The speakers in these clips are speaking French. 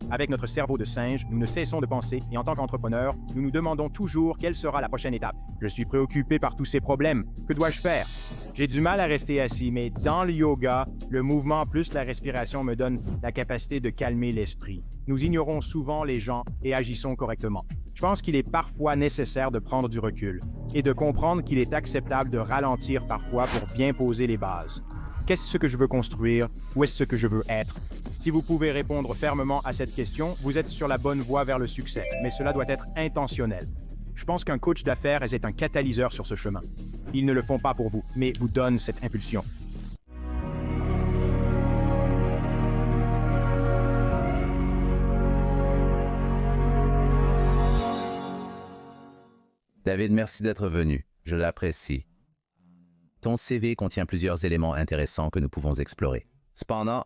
Avec notre cerveau de singe, nous ne cessons de penser et en tant qu'entrepreneur, nous nous demandons toujours quelle sera la prochaine étape. Je suis préoccupé par tous ces problèmes. Que dois-je faire? J'ai du mal à rester assis, mais dans le yoga, le mouvement plus la respiration me donne la capacité de calmer l'esprit. Nous ignorons souvent les gens et agissons correctement. Je pense qu'il est parfois nécessaire de prendre du recul et de comprendre qu'il est acceptable de ralentir parfois pour bien poser les bases. Qu'est-ce que je veux construire? Où est-ce que je veux être? Si vous pouvez répondre fermement à cette question, vous êtes sur la bonne voie vers le succès, mais cela doit être intentionnel. Je pense qu'un coach d'affaires est un catalyseur sur ce chemin. Ils ne le font pas pour vous, mais vous donnent cette impulsion. David, merci d'être venu. Je l'apprécie. Ton CV contient plusieurs éléments intéressants que nous pouvons explorer. Cependant,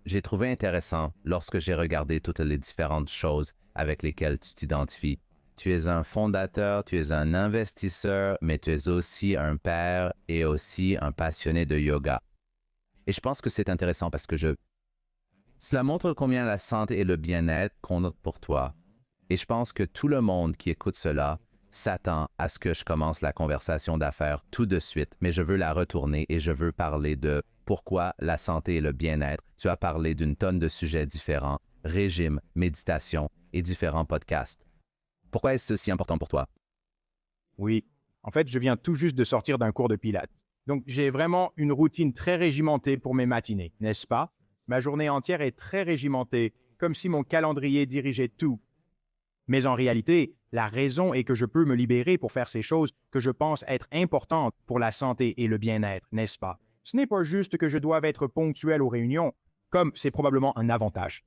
j'ai trouvé intéressant lorsque j'ai regardé toutes les différentes choses avec lesquelles tu t'identifies. Tu es un fondateur, tu es un investisseur, mais tu es aussi un père et aussi un passionné de yoga. Et je pense que c'est intéressant parce que cela montre combien la santé et le bien-être comptent pour toi. Et je pense que tout le monde qui écoute cela s'attend à ce que je commence la conversation d'affaires tout de suite, mais je veux la retourner et je veux parler de pourquoi la santé et le bien-être. Tu as parlé d'une tonne de sujets différents, régime, méditation et différents podcasts. Pourquoi est-ce aussi important pour toi? Oui, en fait, je viens tout juste de sortir d'un cours de pilates. Donc, j'ai vraiment une routine très régimentée pour mes matinées, n'est-ce pas? Ma journée entière est très régimentée, comme si mon calendrier dirigeait tout. Mais en réalité, la raison est que je peux me libérer pour faire ces choses que je pense être importantes pour la santé et le bien-être, n'est-ce pas? Ce n'est pas juste que je doive être ponctuel aux réunions, comme c'est probablement un avantage.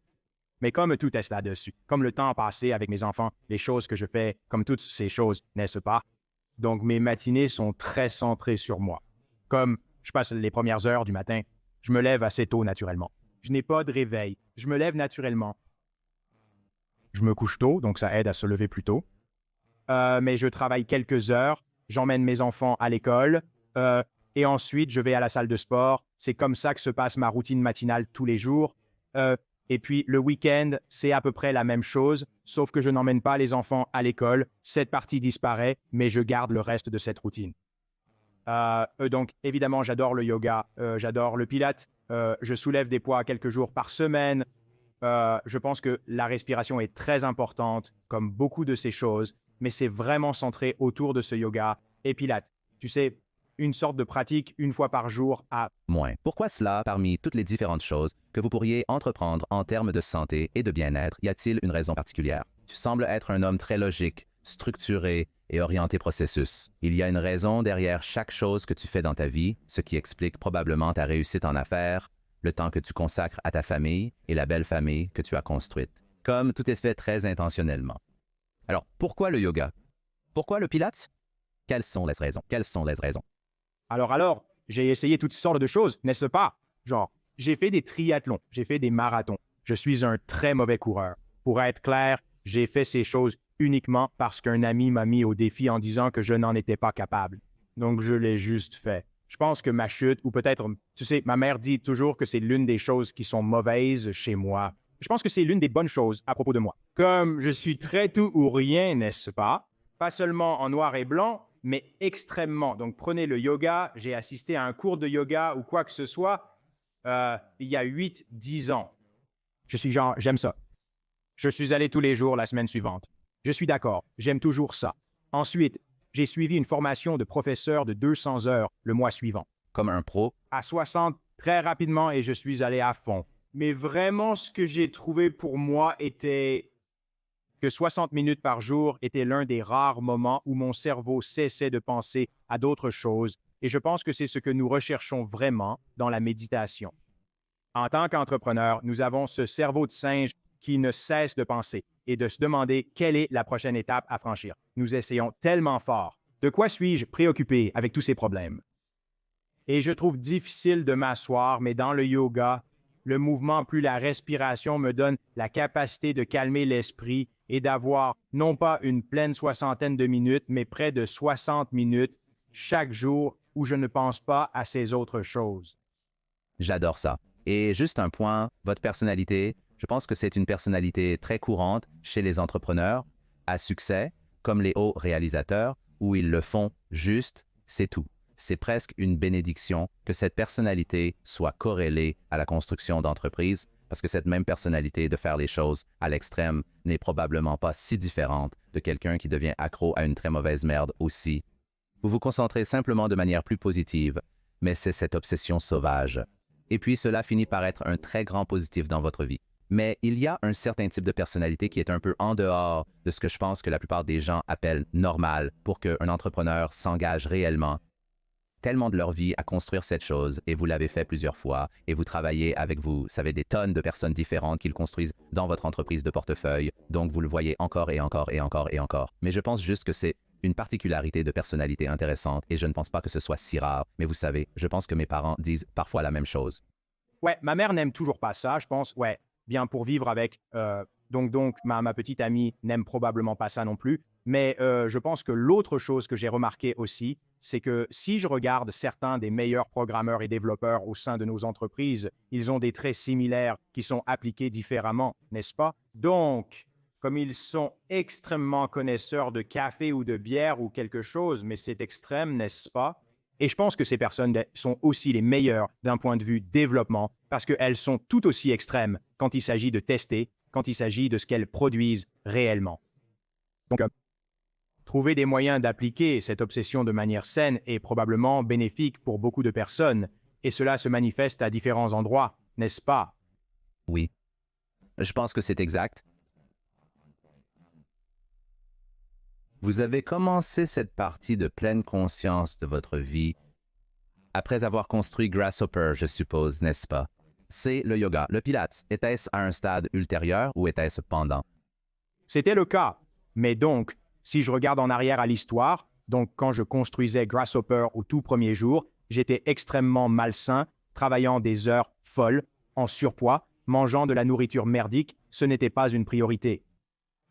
Mais comme tout est là-dessus, comme le temps passé avec mes enfants, les choses que je fais, comme toutes ces choses, n'est-ce pas? Donc mes matinées sont très centrées sur moi. Comme je passe les premières heures du matin, je me lève assez tôt naturellement. Je n'ai pas de réveil, je me lève naturellement. Je me couche tôt, donc ça aide à se lever plus tôt. Mais je travaille quelques heures, j'emmène mes enfants à l'école, et ensuite je vais à la salle de sport. C'est comme ça que se passe ma routine matinale tous les jours. Et puis le week-end, c'est à peu près la même chose, sauf que je n'emmène pas les enfants à l'école. Cette partie disparaît, mais je garde le reste de cette routine. Donc évidemment, j'adore le yoga, j'adore le pilates, je soulève des poids quelques jours par semaine. Je pense que la respiration est très importante, comme beaucoup de ces choses, mais c'est vraiment centré autour de ce yoga et pilates. Tu sais, une sorte de pratique une fois par jour à Moins. Pourquoi cela, parmi toutes les différentes choses que vous pourriez entreprendre en termes de santé et de bien-être, y a-t-il une raison particulière? Tu sembles être un homme très logique, structuré et orienté processus. Il y a une raison derrière chaque chose que tu fais dans ta vie, ce qui explique probablement ta réussite en affaires, le temps que tu consacres à ta famille et la belle famille que tu as construite. Comme tout est fait très intentionnellement. Alors, pourquoi le yoga? Pourquoi le pilates? Quelles sont les raisons? Quelles sont les raisons? Alors, j'ai essayé toutes sortes de choses, n'est-ce pas? Genre, j'ai fait des triathlons, j'ai fait des marathons. Je suis un très mauvais coureur. Pour être clair, j'ai fait ces choses uniquement parce qu'un ami m'a mis au défi en disant que je n'en étais pas capable. Donc, je l'ai juste fait. Je pense que ma chute, ou peut-être, tu sais, ma mère dit toujours que c'est l'une des choses qui sont mauvaises chez moi. Je pense que c'est l'une des bonnes choses à propos de moi. Comme je suis très tout ou rien, n'est-ce pas? Pas seulement en noir et blanc, mais extrêmement. Donc, prenez le yoga. J'ai assisté à un cours de yoga ou quoi que ce soit il y a 8-10 ans. Je suis genre, j'aime ça. Je suis allé tous les jours la semaine suivante. Je suis d'accord, j'aime toujours ça. Ensuite, j'ai suivi une formation de professeur de 200 heures le mois suivant. Comme un pro? À 60 très rapidement et je suis allé à fond. Mais vraiment, ce que j'ai trouvé pour moi était que 60 minutes par jour était l'un des rares moments où mon cerveau cessait de penser à d'autres choses. Et je pense que c'est ce que nous recherchons vraiment dans la méditation. En tant qu'entrepreneur, nous avons ce cerveau de singe qui ne cesse de penser et de se demander quelle est la prochaine étape à franchir. Nous essayons tellement fort. De quoi suis-je préoccupé avec tous ces problèmes? Et je trouve difficile de m'asseoir, mais dans le yoga, le mouvement plus la respiration me donne la capacité de calmer l'esprit et d'avoir non pas une pleine soixantaine de minutes, mais près de 60 minutes chaque jour où je ne pense pas à ces autres choses. J'adore ça. Et juste un point, votre personnalité, Je pense que c'est une personnalité très courante chez les entrepreneurs à succès, comme les hauts réalisateurs, où ils le font juste, c'est tout. C'est presque une bénédiction que cette personnalité soit corrélée à la construction d'entreprises, parce que cette même personnalité de faire les choses à l'extrême n'est probablement pas si différente de quelqu'un qui devient accro à une très mauvaise merde aussi. Vous vous concentrez simplement de manière plus positive, mais c'est cette obsession sauvage. Et puis cela finit par être un très grand positif dans votre vie. Mais il y a un certain type de personnalité qui est un peu en dehors de ce que je pense que la plupart des gens appellent normal pour qu'un entrepreneur s'engage réellement tellement de leur vie à construire cette chose, et vous l'avez fait plusieurs fois, et vous travaillez avec vous savez, des tonnes de personnes différentes qui le construisent dans votre entreprise de portefeuille, donc vous le voyez encore et encore et encore et encore. Mais je pense juste que c'est une particularité de personnalité intéressante, et je ne pense pas que ce soit si rare, mais vous savez, je pense que mes parents disent parfois la même chose. Ouais, ma mère n'aime toujours pas ça, je pense. Ouais, bien pour vivre avec. Donc ma petite amie n'aime probablement pas ça non plus. Mais je pense que l'autre chose que j'ai remarqué aussi, c'est que si je regarde certains des meilleurs programmeurs et développeurs au sein de nos entreprises, ils ont des traits similaires qui sont appliqués différemment, n'est-ce pas? Donc, comme ils sont extrêmement connaisseurs de café ou de bière ou quelque chose, mais c'est extrême, n'est-ce pas? Et je pense que ces personnes sont aussi les meilleures d'un point de vue développement parce qu'elles sont tout aussi extrêmes quand il s'agit de tester, quand il s'agit de ce qu'elles produisent réellement. Donc, trouver des moyens d'appliquer cette obsession de manière saine est probablement bénéfique pour beaucoup de personnes, et cela se manifeste à différents endroits, n'est-ce pas? Oui, je pense que c'est exact. Vous avez commencé cette partie de pleine conscience de votre vie après avoir construit Grasshopper, je suppose, n'est-ce pas? C'est le yoga. Le Pilates, était-ce à un stade ultérieur ou était-ce pendant? C'était le cas. Mais donc, si je regarde en arrière à l'histoire, donc quand je construisais Grasshopper au tout premier jour, j'étais extrêmement malsain, travaillant des heures folles, en surpoids, mangeant de la nourriture merdique, ce n'était pas une priorité.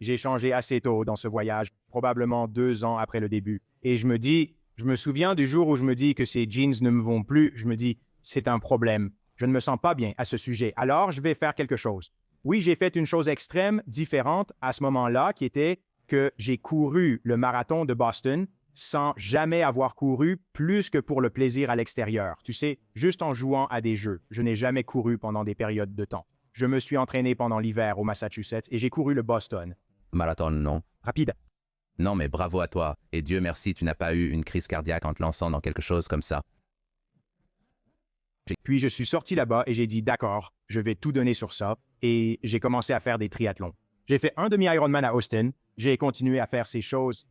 J'ai changé assez tôt dans ce voyage, probablement 2 ans après le début. Et je me souviens du jour où je me dis que ces jeans ne me vont plus, je me dis, c'est un problème. Je ne me sens pas bien à ce sujet. Alors, je vais faire quelque chose. Oui, j'ai fait une chose extrême, différente à ce moment-là, qui était que j'ai couru le marathon de Boston sans jamais avoir couru plus que pour le plaisir à l'extérieur. Tu sais, juste en jouant à des jeux. Je n'ai jamais couru pendant des périodes de temps. Je me suis entraîné pendant l'hiver au Massachusetts et j'ai couru le Boston. Marathon, non. Rapide. Non, mais bravo à toi. Et Dieu merci, tu n'as pas eu une crise cardiaque en te lançant dans quelque chose comme ça. Puis je suis sorti là-bas et j'ai dit d'accord, je vais tout donner sur ça. Et j'ai commencé à faire des triathlons. J'ai fait un demi-Ironman à Austin. J'ai continué à faire ces choses.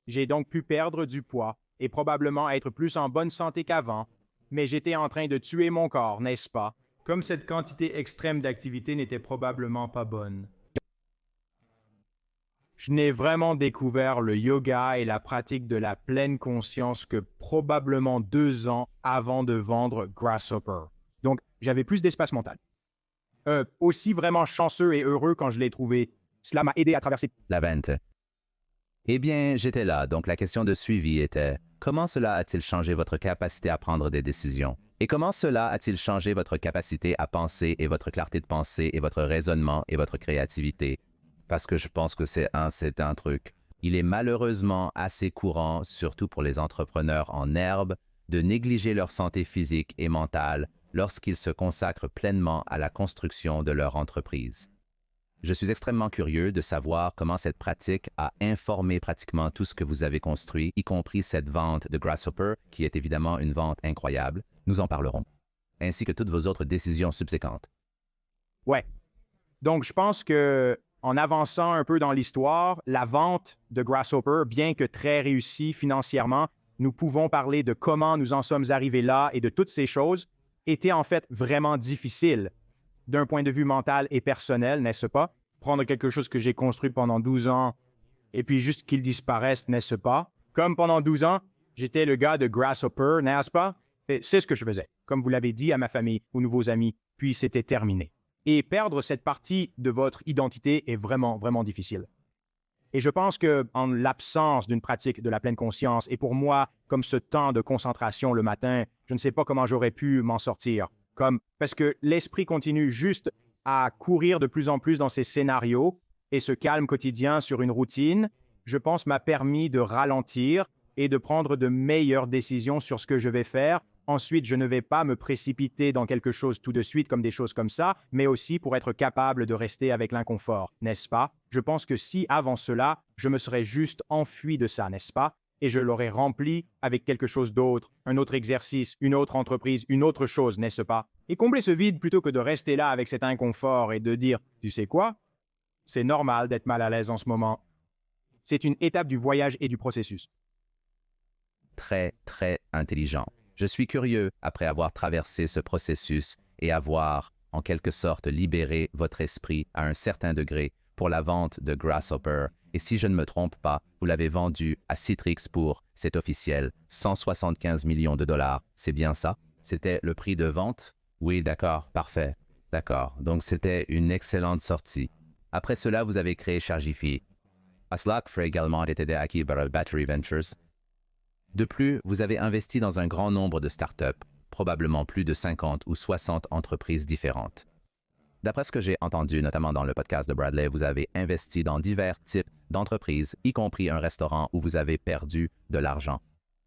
J'ai donc pu perdre du poids et probablement être plus en bonne santé qu'avant. Mais j'étais en train de tuer mon corps, n'est-ce pas? Comme cette quantité extrême d'activité n'était probablement pas bonne. Je n'ai vraiment découvert le yoga et la pratique de la pleine conscience que probablement 2 ans avant de vendre Grasshopper. Donc, j'avais plus d'espace mental. Aussi vraiment chanceux et heureux quand je l'ai trouvé. Cela m'a aidé à traverser La vente. Eh bien, j'étais là, donc la question de suivi était comment cela a-t-il changé votre capacité à prendre des décisions? Et comment cela a-t-il changé votre capacité à penser et votre clarté de pensée et votre raisonnement et votre créativité? Parce que je pense que c'est un truc. Il est malheureusement assez courant, surtout pour les entrepreneurs en herbe, de négliger leur santé physique et mentale lorsqu'ils se consacrent pleinement à la construction de leur entreprise. Je suis extrêmement curieux de savoir comment cette pratique a informé pratiquement tout ce que vous avez construit, y compris cette vente de Grasshopper, qui est évidemment une vente incroyable. Nous en parlerons, ainsi que toutes vos autres décisions subséquentes. Ouais. Donc, je pense que en avançant un peu dans l'histoire, la vente de Grasshopper, bien que très réussie financièrement, nous pouvons parler de comment nous en sommes arrivés là et de toutes ces choses, était en fait vraiment difficile d'un point de vue mental et personnel, n'est-ce pas? Prendre quelque chose que j'ai construit pendant 12 ans et puis juste qu'il disparaisse, n'est-ce pas? Comme pendant 12 ans, j'étais le gars de Grasshopper, n'est-ce pas? Et c'est ce que je faisais, comme vous l'avez dit à ma famille, aux nouveaux amis, puis c'était terminé. Et perdre cette partie de votre identité est vraiment, vraiment difficile. Et je pense qu'en l'absence d'une pratique de la pleine conscience, et pour moi, comme ce temps de concentration le matin, je ne sais pas comment j'aurais pu m'en sortir. Parce que l'esprit continue juste à courir de plus en plus dans ces scénarios et ce calme quotidien sur une routine, je pense, m'a permis de ralentir et de prendre de meilleures décisions sur ce que je vais faire. Ensuite, je ne vais pas me précipiter dans quelque chose tout de suite comme des choses comme ça, mais aussi pour être capable de rester avec l'inconfort, n'est-ce pas? Je pense que si avant cela, je me serais juste enfui de ça, n'est-ce pas? Et je l'aurais rempli avec quelque chose d'autre, un autre exercice, une autre entreprise, une autre chose, n'est-ce pas? Et combler ce vide plutôt que de rester là avec cet inconfort et de dire, tu sais quoi? C'est normal d'être mal à l'aise en ce moment. C'est une étape du voyage et du processus. Très, très intelligent. Je suis curieux, après avoir traversé ce processus et avoir, en quelque sorte, libéré votre esprit à un certain degré pour la vente de Grasshopper. Et si je ne me trompe pas, vous l'avez vendu à Citrix pour, c'est officiel, 175 millions de dollars. C'est bien ça? C'était le prix de vente? Oui, d'accord, parfait. D'accord, donc c'était une excellente sortie. Après cela, vous avez créé Chargify. Slack ferait également été acquis par Battery Ventures. De plus, vous avez investi dans un grand nombre de startups, probablement plus de 50 ou 60 entreprises différentes. D'après ce que j'ai entendu, notamment dans le podcast de Bradley, vous avez investi dans divers types d'entreprises, y compris un restaurant où vous avez perdu de l'argent.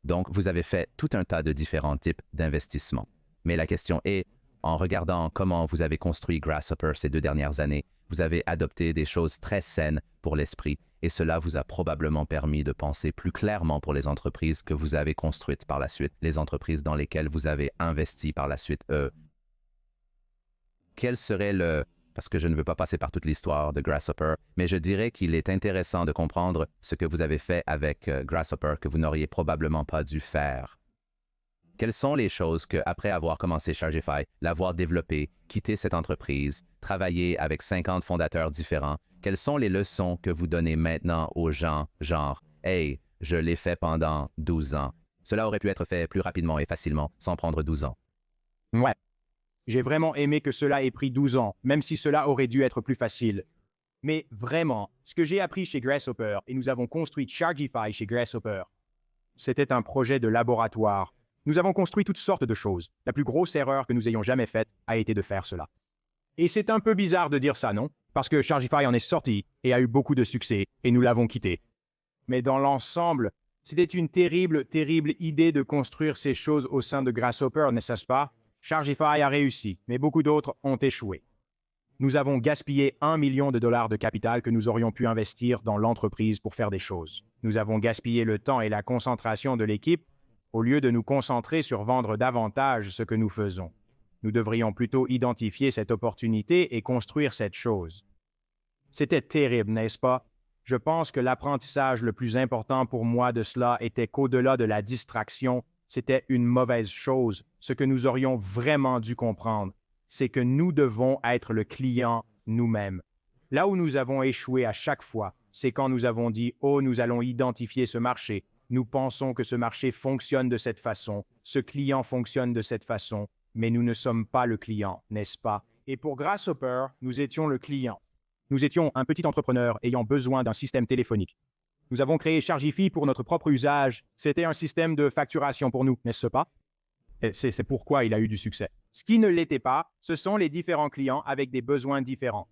Donc, vous avez fait tout un tas de différents types d'investissements. Mais la question est, en regardant comment vous avez construit Grasshopper ces 2 dernières années, vous avez adopté des choses très saines pour l'esprit et cela vous a probablement permis de penser plus clairement pour les entreprises que vous avez construites par la suite, les entreprises dans lesquelles vous avez investi par la suite. Quel serait parce que je ne veux pas passer par toute l'histoire de Grasshopper, mais je dirais qu'il est intéressant de comprendre ce que vous avez fait avec Grasshopper que vous n'auriez probablement pas dû faire. Quelles sont les choses que, après avoir commencé Chargify, l'avoir développé, quitté cette entreprise, travaillé avec 50 fondateurs différents, quelles sont les leçons que vous donnez maintenant aux gens, genre « Hey, je l'ai fait pendant 12 ans. Cela aurait pu être fait plus rapidement et facilement, sans prendre 12 ans. » Ouais. J'ai vraiment aimé que cela ait pris 12 ans, même si cela aurait dû être plus facile. Mais vraiment, ce que j'ai appris chez Grasshopper, et nous avons construit Chargify chez Grasshopper, c'était un projet de laboratoire. Nous avons construit toutes sortes de choses. La plus grosse erreur que nous ayons jamais faite a été de faire cela. Et c'est un peu bizarre de dire ça, non? Parce que Chargify en est sorti et a eu beaucoup de succès, et nous l'avons quitté. Mais dans l'ensemble, c'était une terrible, terrible idée de construire ces choses au sein de Grasshopper, n'est-ce pas? Chargify a réussi, mais beaucoup d'autres ont échoué. Nous avons gaspillé 1 million de dollars de capital que nous aurions pu investir dans l'entreprise pour faire des choses. Nous avons gaspillé le temps et la concentration de l'équipe au lieu de nous concentrer sur vendre davantage ce que nous faisons. Nous devrions plutôt identifier cette opportunité et construire cette chose. C'était terrible, n'est-ce pas? Je pense que l'apprentissage le plus important pour moi de cela était qu'au-delà de la distraction, c'était une mauvaise chose. Ce que nous aurions vraiment dû comprendre, c'est que nous devons être le client nous-mêmes. Là où nous avons échoué à chaque fois, c'est quand nous avons dit « Oh, nous allons identifier ce marché. Nous pensons que ce marché fonctionne de cette façon. Ce client fonctionne de cette façon. Mais nous ne sommes pas le client, n'est-ce pas? » Et pour Grasshopper, nous étions le client. Nous étions un petit entrepreneur ayant besoin d'un système téléphonique. Nous avons créé Chargify pour notre propre usage. C'était un système de facturation pour nous, n'est-ce pas? Et c'est pourquoi il a eu du succès. Ce qui ne l'était pas, ce sont les différents clients avec des besoins différents.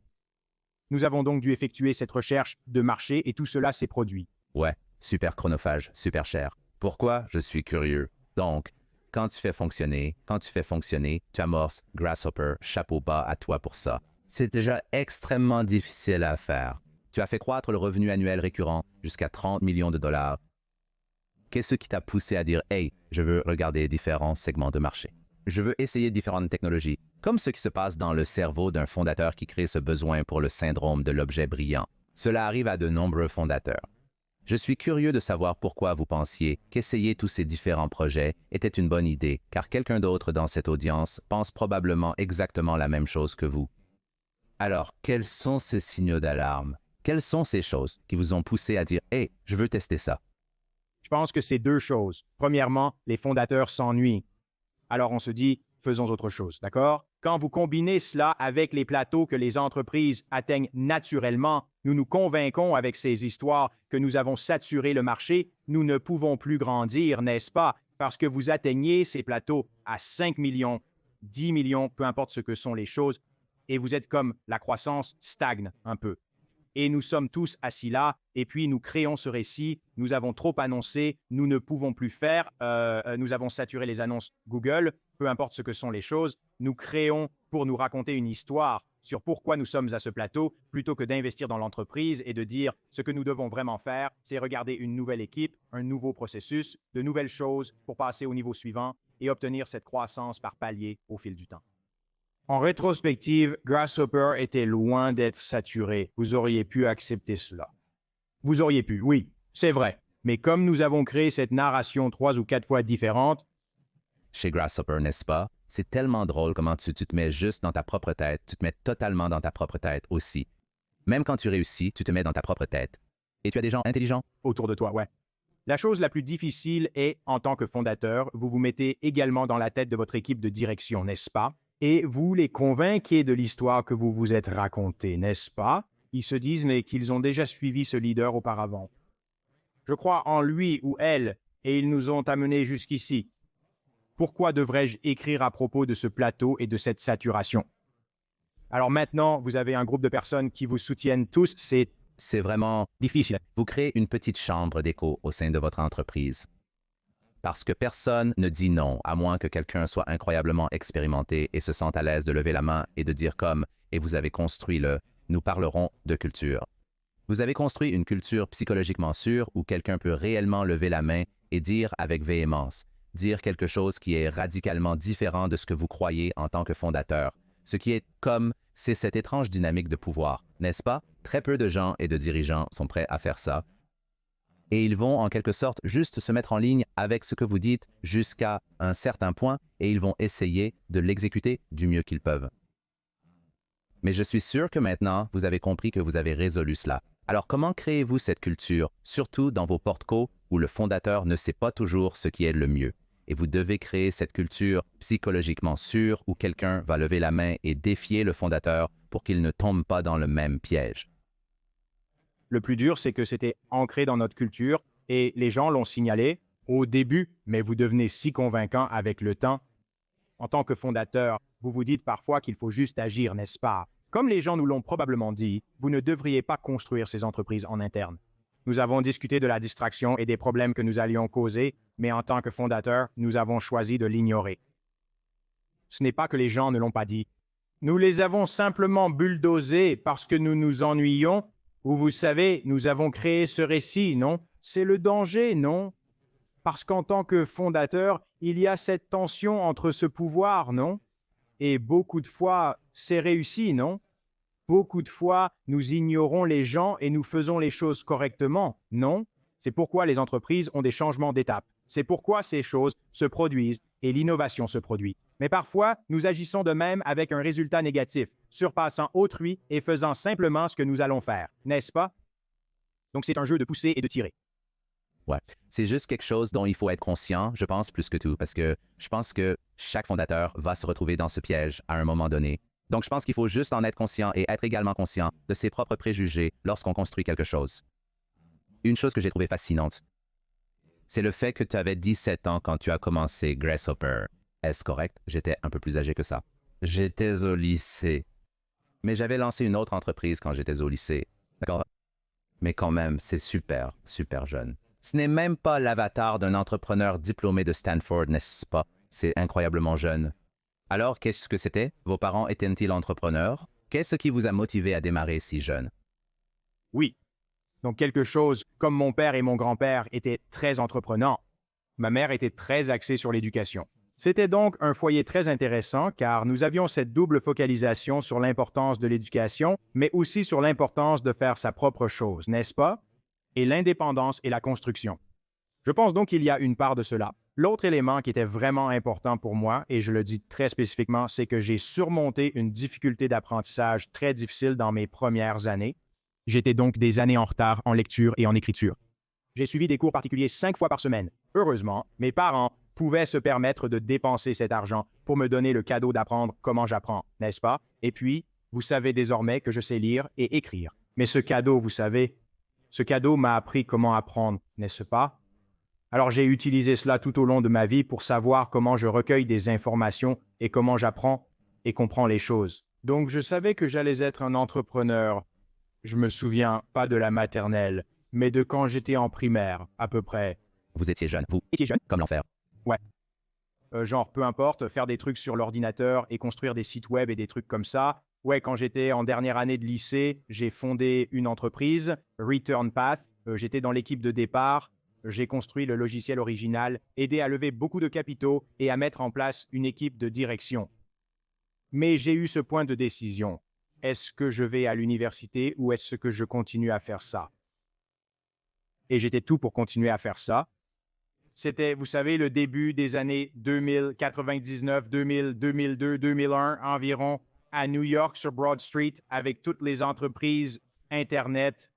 Nous avons donc dû effectuer cette recherche de marché et tout cela s'est produit. Ouais, super chronophage, super cher. Pourquoi? Je suis curieux. Donc, quand tu fais fonctionner, tu amorces Grasshopper, chapeau bas à toi pour ça. C'est déjà extrêmement difficile à faire. Tu as fait croître le revenu annuel récurrent jusqu'à 30 millions de dollars. Qu'est-ce qui t'a poussé à dire « Hey, je veux regarder différents segments de marché. Je veux essayer différentes technologies », comme ce qui se passe dans le cerveau d'un fondateur qui crée ce besoin pour le syndrome de l'objet brillant. Cela arrive à de nombreux fondateurs. Je suis curieux de savoir pourquoi vous pensiez qu'essayer tous ces différents projets était une bonne idée, car quelqu'un d'autre dans cette audience pense probablement exactement la même chose que vous. Alors, quels sont ces signaux d'alarme? Quelles sont ces choses qui vous ont poussé à dire « Hey, je veux tester ça ». Je pense que c'est 2 choses. Premièrement, les fondateurs s'ennuient. Alors on se dit, faisons autre chose, d'accord? Quand vous combinez cela avec les plateaux que les entreprises atteignent naturellement, nous nous convainquons avec ces histoires que nous avons saturé le marché, nous ne pouvons plus grandir, n'est-ce pas? Parce que vous atteignez ces plateaux à 5 millions, 10 millions, peu importe ce que sont les choses, et vous êtes comme la croissance stagne un peu. Et nous sommes tous assis là, et puis nous créons ce récit, nous avons trop annoncé, nous ne pouvons plus faire, nous avons saturé les annonces Google, peu importe ce que sont les choses, nous créons pour nous raconter une histoire sur pourquoi nous sommes à ce plateau, plutôt que d'investir dans l'entreprise et de dire ce que nous devons vraiment faire, c'est regarder une nouvelle équipe, un nouveau processus, de nouvelles choses pour passer au niveau suivant et obtenir cette croissance par palier au fil du temps. En rétrospective, Grasshopper était loin d'être saturé. Vous auriez pu accepter cela. Vous auriez pu, oui, c'est vrai. Mais comme nous avons créé cette narration 3 ou 4 fois différente, Chez Grasshopper, n'est-ce pas? C'est tellement drôle comment tu te mets juste dans ta propre tête, tu te mets totalement dans ta propre tête aussi. Même quand tu réussis, tu te mets dans ta propre tête. Et tu as des gens intelligents autour de toi, ouais. La chose la plus difficile est, en tant que fondateur, vous vous mettez également dans la tête de votre équipe de direction, n'est-ce pas? Et vous les convainquez de l'histoire que vous vous êtes racontée, n'est-ce pas? Ils se disent mais qu'ils ont déjà suivi ce leader auparavant. Je crois en lui ou elle, et ils nous ont amenés jusqu'ici. Pourquoi devrais-je écrire à propos de ce plateau et de cette saturation? Alors maintenant, vous avez un groupe de personnes qui vous soutiennent tous, C'est vraiment difficile. vous créez une petite chambre d'écho au sein de votre entreprise. Parce que personne ne dit non, à moins que quelqu'un soit incroyablement expérimenté et se sente à l'aise de lever la main et de dire comme « et vous avez construit le », nous parlerons de culture. Vous avez construit une culture psychologiquement sûre où quelqu'un peut réellement lever la main et dire avec véhémence, dire quelque chose qui est radicalement différent de ce que vous croyez en tant que fondateur. Ce qui est comme, c'est cette étrange dynamique de pouvoir, n'est-ce pas? Très peu de gens et de dirigeants sont prêts à faire ça. Et ils vont en quelque sorte juste se mettre en ligne avec ce que vous dites jusqu'à un certain point et ils vont essayer de l'exécuter du mieux qu'ils peuvent. Mais je suis sûr que maintenant, vous avez compris que vous avez résolu cela. Alors comment créez-vous cette culture, surtout dans vos porte-co où le fondateur ne sait pas toujours ce qui est le mieux? Et vous devez créer cette culture psychologiquement sûre où quelqu'un va lever la main et défier le fondateur pour qu'il ne tombe pas dans le même piège. Le plus dur, c'est que c'était ancré dans notre culture et les gens l'ont signalé au début, mais vous devenez si convaincant avec le temps. En tant que fondateur, vous vous dites parfois qu'il faut juste agir, n'est-ce pas? Comme les gens nous l'ont probablement dit, vous ne devriez pas construire ces entreprises en interne. Nous avons discuté de la distraction et des problèmes que nous allions causer, mais en tant que fondateur, nous avons choisi de l'ignorer. Ce n'est pas que les gens ne l'ont pas dit. Nous les avons simplement bulldozés parce que nous nous ennuyions, ou vous savez, nous avons créé ce récit, non? C'est le danger, non? Parce qu'en tant que fondateur, il y a cette tension entre ce pouvoir, non? Et beaucoup de fois, c'est réussi, non? Beaucoup de fois, nous ignorons les gens et nous faisons les choses correctement, non? C'est pourquoi les entreprises ont des changements d'étape. C'est pourquoi ces choses se produisent et l'innovation se produit. Mais parfois, nous agissons de même avec un résultat négatif, surpassant autrui et faisant simplement ce que nous allons faire, n'est-ce pas? Donc c'est un jeu de pousser et de tirer. Ouais. C'est juste quelque chose dont il faut être conscient, je pense, plus que tout, parce que je pense que chaque fondateur va se retrouver dans ce piège à un moment donné. Donc, je pense qu'il faut juste en être conscient et être également conscient de ses propres préjugés lorsqu'on construit quelque chose. Une chose que j'ai trouvée fascinante, c'est le fait que tu avais 17 ans quand tu as commencé Grasshopper. Est-ce correct? J'étais un peu plus âgé que ça. J'étais au lycée. Mais j'avais lancé une autre entreprise quand j'étais au lycée. D'accord? Mais quand même, c'est super, super jeune. Ce n'est même pas l'avatar d'un entrepreneur diplômé de Stanford, n'est-ce pas? C'est incroyablement jeune. Alors, qu'est-ce que c'était? Vos parents étaient-ils entrepreneurs? Qu'est-ce qui vous a motivé à démarrer si jeune? Oui. Donc quelque chose comme mon père et mon grand-père étaient très entreprenants. Ma mère était très axée sur l'éducation. C'était donc un foyer très intéressant car nous avions cette double focalisation sur l'importance de l'éducation, mais aussi sur l'importance de faire sa propre chose, n'est-ce pas? Et l'indépendance et la construction. Je pense donc qu'il y a une part de cela. L'autre élément qui était vraiment important pour moi, et je le dis très spécifiquement, c'est que j'ai surmonté une difficulté d'apprentissage très difficile dans mes premières années. J'étais donc des années en retard en lecture et en écriture. J'ai suivi des cours particuliers 5 fois par semaine. Heureusement, mes parents pouvaient se permettre de dépenser cet argent pour me donner le cadeau d'apprendre comment j'apprends, n'est-ce pas? Et puis, vous savez désormais que je sais lire et écrire. Mais ce cadeau, vous savez, ce cadeau m'a appris comment apprendre, n'est-ce pas? Alors j'ai utilisé cela tout au long de ma vie pour savoir comment je recueille des informations et comment j'apprends et comprends les choses. Donc, je savais que j'allais être un entrepreneur. Je me souviens pas de la maternelle, mais de quand j'étais en primaire, à peu près. Vous étiez jeune, vous étiez jeune comme l'enfer. Ouais. Genre, peu importe, faire des trucs sur l'ordinateur et construire des sites web et des trucs comme ça. Ouais, quand j'étais en dernière année de lycée, j'ai fondé une entreprise, Return Path. J'étais dans l'équipe de départ. J'ai construit le logiciel original, aidé à lever beaucoup de capitaux et à mettre en place une équipe de direction. Mais j'ai eu ce point de décision. Est-ce que je vais à l'université ou est-ce que je continue à faire ça? Et j'étais tout pour continuer à faire ça. C'était, vous savez, le début des années 2000, 99, 2000, 2002, 2001 environ, à New York sur Broad Street, avec toutes les entreprises Internet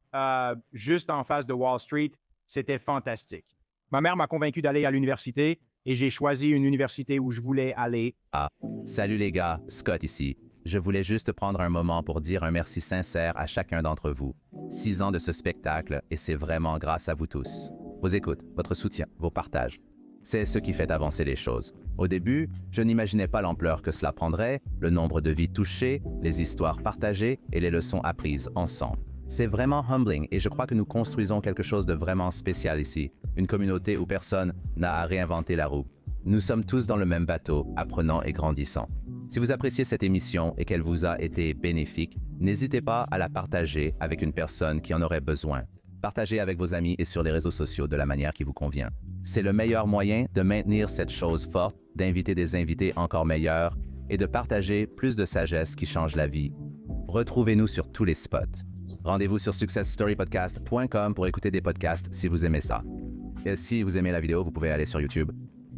juste en face de Wall Street. C'était fantastique. Ma mère m'a convaincu d'aller à l'université et j'ai choisi une université où je voulais aller. Ah, salut les gars, Scott ici. Je voulais juste prendre un moment pour dire un merci sincère à chacun d'entre vous. 6 ans de ce spectacle et c'est vraiment grâce à vous tous. Vos écoutes, votre soutien, vos partages. C'est ce qui fait avancer les choses. Au début, je n'imaginais pas l'ampleur que cela prendrait, le nombre de vies touchées, les histoires partagées et les leçons apprises ensemble. C'est vraiment humbling et je crois que nous construisons quelque chose de vraiment spécial ici, une communauté où personne n'a à réinventer la roue. Nous sommes tous dans le même bateau, apprenant et grandissant. Si vous appréciez cette émission et qu'elle vous a été bénéfique, n'hésitez pas à la partager avec une personne qui en aurait besoin. Partagez avec vos amis et sur les réseaux sociaux de la manière qui vous convient. C'est le meilleur moyen de maintenir cette chose forte, d'inviter des invités encore meilleurs et de partager plus de sagesse qui change la vie. Retrouvez-nous sur tous les spots. Rendez-vous sur successstorypodcast.com pour écouter des podcasts si vous aimez ça. Et si vous aimez la vidéo, vous pouvez aller sur YouTube.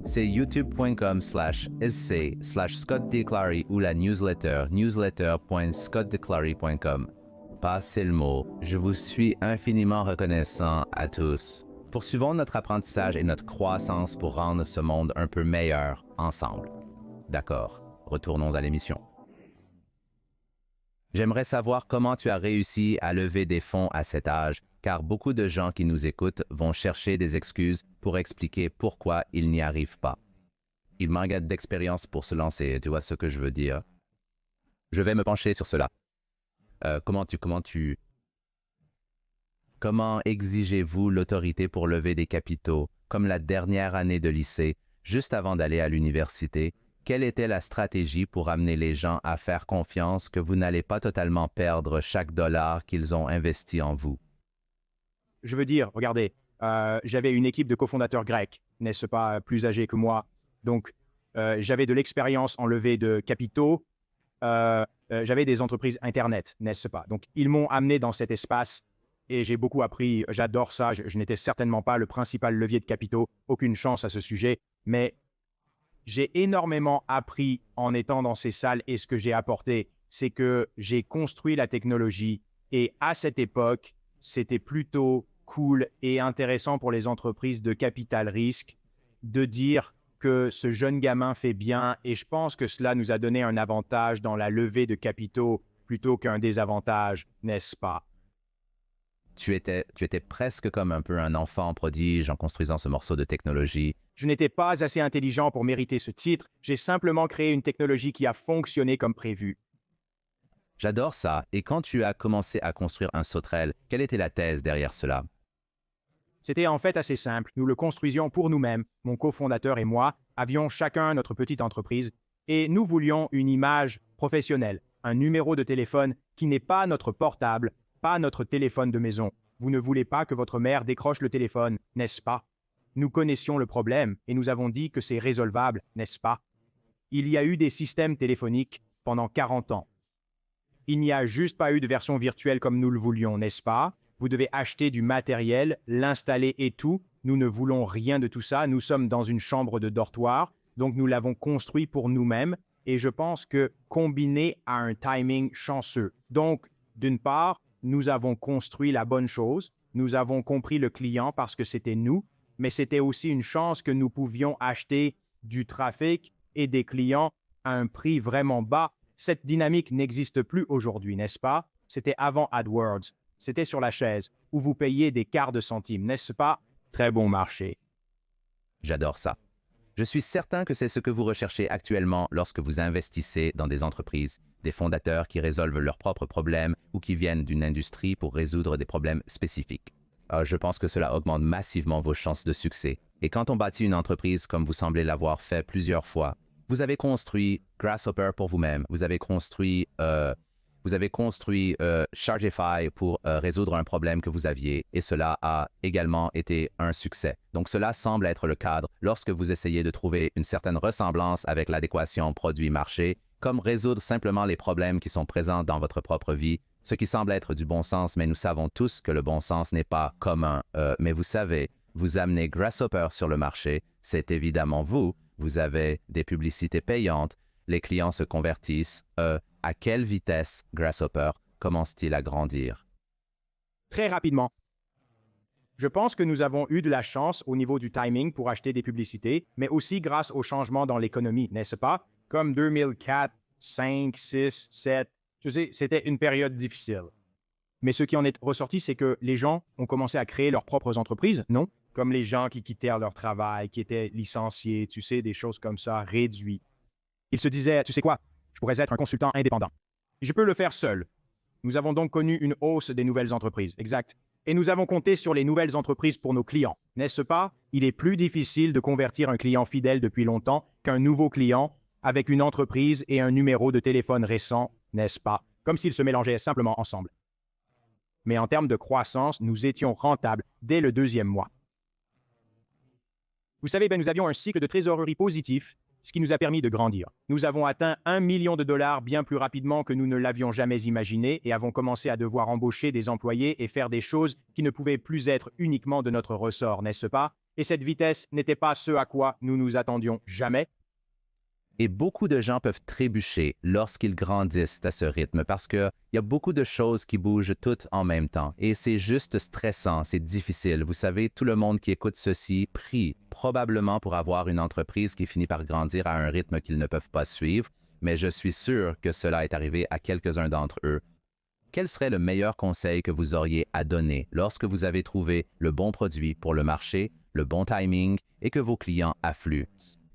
C'est youtube.com/sc/ScottDeClary ou la newsletter newsletter.scottdeclary.com. Passez le mot. Je vous suis infiniment reconnaissant à tous. Poursuivons notre apprentissage et notre croissance pour rendre ce monde un peu meilleur ensemble. D'accord, retournons à l'émission. J'aimerais savoir comment tu as réussi à lever des fonds à cet âge, car beaucoup de gens qui nous écoutent vont chercher des excuses pour expliquer pourquoi ils n'y arrivent pas. Il manque d'expérience pour se lancer, tu vois ce que je veux dire? Je vais me pencher sur cela. Comment exigez-vous l'autorité pour lever des capitaux, comme la dernière année de lycée, juste avant d'aller à l'université? Quelle était la stratégie pour amener les gens à faire confiance que vous n'allez pas totalement perdre chaque dollar qu'ils ont investi en vous? Je veux dire, regardez, j'avais une équipe de cofondateurs grecs, n'est-ce pas, plus âgés que moi. Donc, j'avais de l'expérience en levée de capitaux. J'avais des entreprises Internet, n'est-ce pas? Donc, ils m'ont amené dans cet espace et j'ai beaucoup appris. J'adore ça. Je n'étais certainement pas le principal levier de capitaux. Aucune chance à ce sujet. Mais j'ai énormément appris en étant dans ces salles et ce que j'ai apporté, c'est que j'ai construit la technologie et à cette époque, c'était plutôt cool et intéressant pour les entreprises de capital risque de dire que ce jeune gamin fait bien et je pense que cela nous a donné un avantage dans la levée de capitaux plutôt qu'un désavantage, n'est-ce pas? Tu étais presque comme un peu un enfant prodige en construisant ce morceau de technologie. Je n'étais pas assez intelligent pour mériter ce titre, j'ai simplement créé une technologie qui a fonctionné comme prévu. J'adore ça. Et quand tu as commencé à construire un sauterelle, quelle était la thèse derrière cela? C'était en fait assez simple. Nous le construisions pour nous-mêmes. Mon cofondateur et moi avions chacun notre petite entreprise et nous voulions une image professionnelle, un numéro de téléphone qui n'est pas notre portable, pas notre téléphone de maison. Vous ne voulez pas que votre mère décroche le téléphone, n'est-ce pas? Nous connaissions le problème et nous avons dit que c'est résolvable, n'est-ce pas? Il y a eu des systèmes téléphoniques pendant 40 ans. Il n'y a juste pas eu de version virtuelle comme nous le voulions, n'est-ce pas? Vous devez acheter du matériel, l'installer et tout. Nous ne voulons rien de tout ça. Nous sommes dans une chambre de dortoir, donc nous l'avons construit pour nous-mêmes et je pense que combiné à un timing chanceux. Donc, d'une part, nous avons construit la bonne chose, nous avons compris le client parce que c'était nous, mais c'était aussi une chance que nous pouvions acheter du trafic et des clients à un prix vraiment bas. Cette dynamique n'existe plus aujourd'hui, n'est-ce pas? C'était avant AdWords. C'était sur la chaise, où vous payez des quarts de centime, n'est-ce pas? Très bon marché. J'adore ça. Je suis certain que c'est ce que vous recherchez actuellement lorsque vous investissez dans des entreprises, des fondateurs qui résolvent leurs propres problèmes ou qui viennent d'une industrie pour résoudre des problèmes spécifiques. Je pense que cela augmente massivement vos chances de succès. Et quand on bâtit une entreprise comme vous semblez l'avoir fait plusieurs fois, vous avez construit Grasshopper pour vous-même, vous avez construit Chargify pour résoudre un problème que vous aviez et cela a également été un succès. Donc cela semble être le cadre lorsque vous essayez de trouver une certaine ressemblance avec l'adéquation produit-marché, comme résoudre simplement les problèmes qui sont présents dans votre propre vie, ce qui semble être du bon sens, mais nous savons tous que le bon sens n'est pas commun. Mais vous savez, vous amenez Grasshopper sur le marché, c'est évidemment vous. Vous avez des publicités payantes, les clients se convertissent. À quelle vitesse Grasshopper commence-t-il à grandir? Très rapidement. Je pense que nous avons eu de la chance au niveau du timing pour acheter des publicités, mais aussi grâce aux changements dans l'économie, n'est-ce pas? Comme 2004, 5, 6, 7, tu sais, c'était une période difficile. Mais ce qui en est ressorti, c'est que les gens ont commencé à créer leurs propres entreprises, non? Comme les gens qui quittèrent leur travail, qui étaient licenciés, tu sais, des choses comme ça, réduits. Ils se disaient, tu sais quoi, je pourrais être un consultant indépendant. Je peux le faire seul. Nous avons donc connu une hausse des nouvelles entreprises, exact. Et nous avons compté sur les nouvelles entreprises pour nos clients, n'est-ce pas? Il est plus difficile de convertir un client fidèle depuis longtemps qu'un nouveau client avec une entreprise et un numéro de téléphone récent, n'est-ce pas? Comme s'ils se mélangeaient simplement ensemble. Mais en termes de croissance, nous étions rentables dès le 2e mois. Vous savez, nous avions un cycle de trésorerie positif, ce qui nous a permis de grandir. Nous avons atteint 1 million de dollars bien plus rapidement que nous ne l'avions jamais imaginé et avons commencé à devoir embaucher des employés et faire des choses qui ne pouvaient plus être uniquement de notre ressort, n'est-ce pas? Et cette vitesse n'était pas ce à quoi nous nous attendions jamais. Et beaucoup de gens peuvent trébucher lorsqu'ils grandissent à ce rythme parce qu'il y a beaucoup de choses qui bougent toutes en même temps. Et c'est juste stressant, c'est difficile. Vous savez, tout le monde qui écoute ceci prie probablement pour avoir une entreprise qui finit par grandir à un rythme qu'ils ne peuvent pas suivre, mais je suis sûr que cela est arrivé à quelques-uns d'entre eux. Quel serait le meilleur conseil que vous auriez à donner lorsque vous avez trouvé le bon produit pour le marché, le bon timing et que vos clients affluent?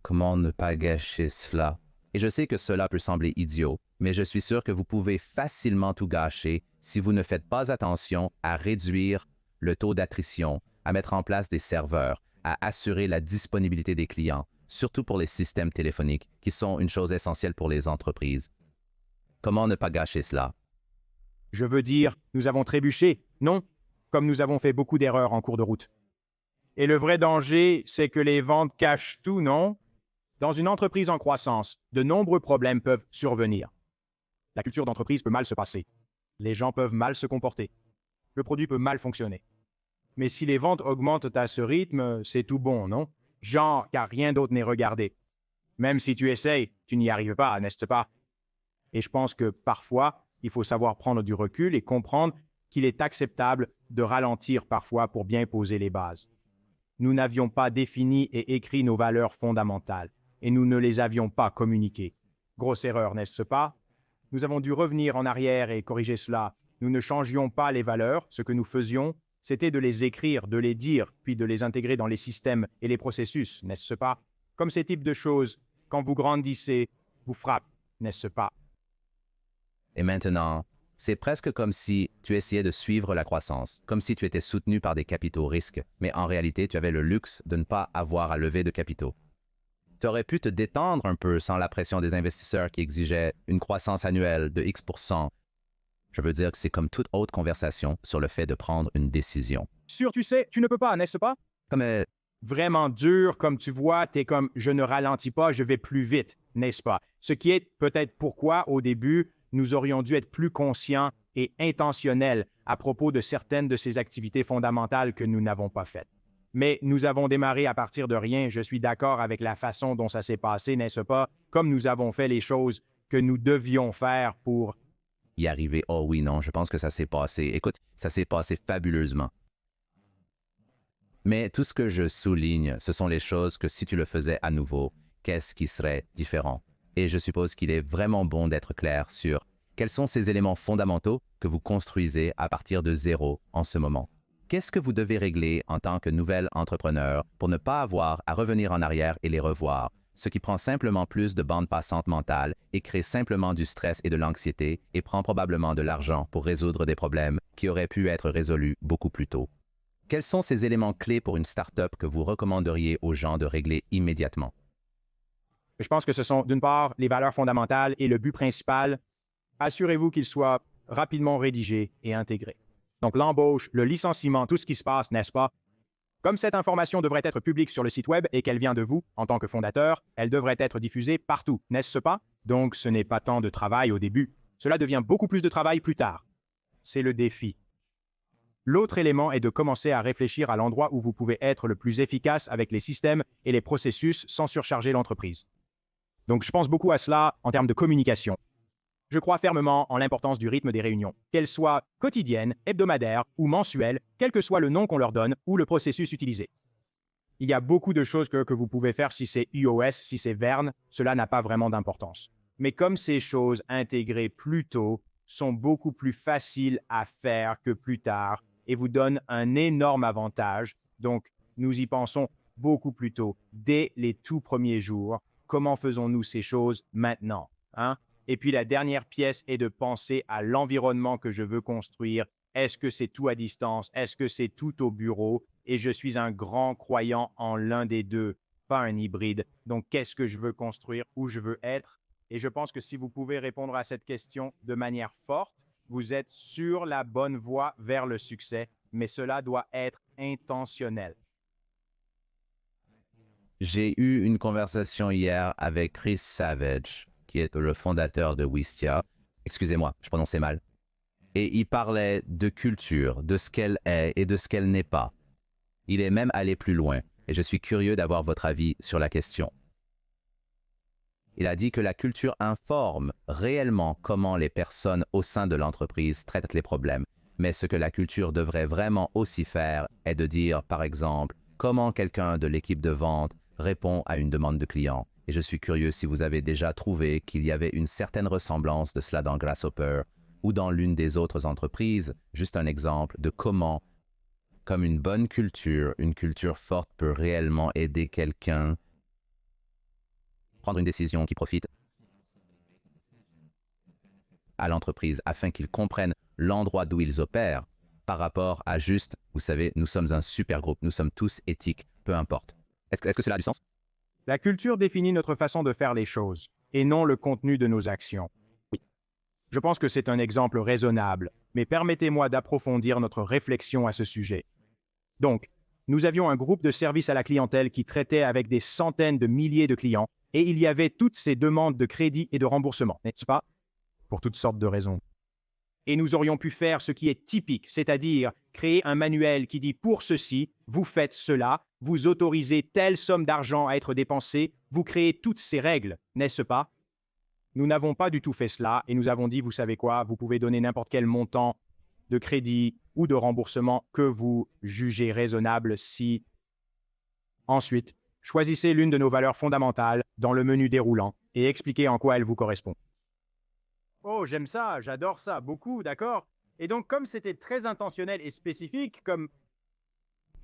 Comment ne pas gâcher cela? Et je sais que cela peut sembler idiot, mais je suis sûr que vous pouvez facilement tout gâcher si vous ne faites pas attention à réduire le taux d'attrition, à mettre en place des serveurs, à assurer la disponibilité des clients, surtout pour les systèmes téléphoniques, qui sont une chose essentielle pour les entreprises. Comment ne pas gâcher cela? Je veux dire, nous avons trébuché, non? Comme nous avons fait beaucoup d'erreurs en cours de route. Et le vrai danger, c'est que les ventes cachent tout, non? Dans une entreprise en croissance, de nombreux problèmes peuvent survenir. La culture d'entreprise peut mal se passer. Les gens peuvent mal se comporter. Le produit peut mal fonctionner. Mais si les ventes augmentent à ce rythme, c'est tout bon, non? Genre, car rien d'autre n'est regardé. Même si tu essayes, tu n'y arrives pas, n'est-ce pas? Et je pense que parfois, il faut savoir prendre du recul et comprendre qu'il est acceptable de ralentir parfois pour bien poser les bases. Nous n'avions pas défini et écrit nos valeurs fondamentales. Et nous ne les avions pas communiquées. Grosse erreur, n'est-ce pas? Nous avons dû revenir en arrière et corriger cela. Nous ne changions pas les valeurs. Ce que nous faisions, c'était de les écrire, de les dire, puis de les intégrer dans les systèmes et les processus, n'est-ce pas? Comme ces types de choses, quand vous grandissez, vous frappent, n'est-ce pas? Et maintenant, c'est presque comme si tu essayais de suivre la croissance, comme si tu étais soutenu par des capitaux risques, mais en réalité, tu avais le luxe de ne pas avoir à lever de capitaux. Tu aurais pu te détendre un peu sans la pression des investisseurs qui exigeaient une croissance annuelle de X%. Je veux dire que c'est comme toute autre conversation sur le fait de prendre une décision. Sûr, tu sais, tu ne peux pas, n'est-ce pas? Comme Vraiment dur, comme tu vois, t'es comme « je ne ralentis pas, je vais plus vite », n'est-ce pas? Ce qui est peut-être pourquoi, au début, nous aurions dû être plus conscients et intentionnels à propos de certaines de ces activités fondamentales que nous n'avons pas faites. Mais nous avons démarré à partir de rien. Je suis d'accord avec la façon dont ça s'est passé, n'est-ce pas? Comme nous avons fait les choses que nous devions faire pour y arriver. Oh oui, non, je pense que ça s'est passé. Écoute, ça s'est passé fabuleusement. Mais tout ce que je souligne, ce sont les choses que si tu le faisais à nouveau, qu'est-ce qui serait différent? Et je suppose qu'il est vraiment bon d'être clair sur quels sont ces éléments fondamentaux que vous construisez à partir de zéro en ce moment. Qu'est-ce que vous devez régler en tant que nouvel entrepreneur pour ne pas avoir à revenir en arrière et les revoir, ce qui prend simplement plus de bande passante mentale et crée simplement du stress et de l'anxiété et prend probablement de l'argent pour résoudre des problèmes qui auraient pu être résolus beaucoup plus tôt? Quels sont ces éléments clés pour une start-up que vous recommanderiez aux gens de régler immédiatement? Je pense que ce sont d'une part les valeurs fondamentales et le but principal. Assurez-vous qu'ils soient rapidement rédigés et intégrés. Donc l'embauche, le licenciement, tout ce qui se passe, n'est-ce pas? Comme cette information devrait être publique sur le site web et qu'elle vient de vous, en tant que fondateur, elle devrait être diffusée partout, n'est-ce pas? Donc ce n'est pas tant de travail au début. Cela devient beaucoup plus de travail plus tard. C'est le défi. L'autre élément est de commencer à réfléchir à l'endroit où vous pouvez être le plus efficace avec les systèmes et les processus sans surcharger l'entreprise. Donc je pense beaucoup à cela en termes de communication. Je crois fermement en l'importance du rythme des réunions, qu'elles soient quotidiennes, hebdomadaires ou mensuelles, quel que soit le nom qu'on leur donne ou le processus utilisé. Il y a beaucoup de choses que vous pouvez faire si c'est iOS, si c'est Verne, cela n'a pas vraiment d'importance. Mais comme ces choses intégrées plus tôt sont beaucoup plus faciles à faire que plus tard et vous donnent un énorme avantage, donc nous y pensons beaucoup plus tôt, dès les tout premiers jours. Comment faisons-nous ces choses maintenant, hein? Et puis la dernière pièce est de penser à l'environnement que je veux construire. Est-ce que c'est tout à distance? Est-ce que c'est tout au bureau? Et je suis un grand croyant en l'un des deux, pas un hybride. Donc, qu'est-ce que je veux construire? Où je veux être? Et je pense que si vous pouvez répondre à cette question de manière forte, vous êtes sur la bonne voie vers le succès, mais cela doit être intentionnel. J'ai eu une conversation hier avec Chris Savage, qui est le fondateur de Wistia. Excusez-moi, je prononçais mal. Et il parlait de culture, de ce qu'elle est et de ce qu'elle n'est pas. Il est même allé plus loin, et je suis curieux d'avoir votre avis sur la question. Il a dit que la culture informe réellement comment les personnes au sein de l'entreprise traitent les problèmes, mais ce que la culture devrait vraiment aussi faire est de dire, par exemple, comment quelqu'un de l'équipe de vente répond à une demande de client. Et je suis curieux si vous avez déjà trouvé qu'il y avait une certaine ressemblance de cela dans Grasshopper ou dans l'une des autres entreprises, juste un exemple de comment, comme une bonne culture, une culture forte peut réellement aider quelqu'un à prendre une décision qui profite à l'entreprise afin qu'ils comprennent l'endroit d'où ils opèrent par rapport à juste, vous savez, nous sommes un super groupe, nous sommes tous éthiques, peu importe. Est-ce que cela a du sens? La culture définit notre façon de faire les choses, et non le contenu de nos actions. Oui. Je pense que c'est un exemple raisonnable, mais permettez-moi d'approfondir notre réflexion à ce sujet. Donc, nous avions un groupe de service à la clientèle qui traitait avec des centaines de milliers de clients, et il y avait toutes ces demandes de crédit et de remboursement, n'est-ce pas? Pour toutes sortes de raisons. Et nous aurions pu faire ce qui est typique, c'est-à-dire créer un manuel qui dit pour ceci, vous faites cela, vous autorisez telle somme d'argent à être dépensée, vous créez toutes ces règles, n'est-ce pas? Nous n'avons pas du tout fait cela et nous avons dit, vous savez quoi, vous pouvez donner n'importe quel montant de crédit ou de remboursement que vous jugez raisonnable si... Ensuite, choisissez l'une de nos valeurs fondamentales dans le menu déroulant et expliquez en quoi elle vous correspond. Oh, j'aime ça, j'adore ça, beaucoup, d'accord? Et donc, comme c'était très intentionnel et spécifique, comme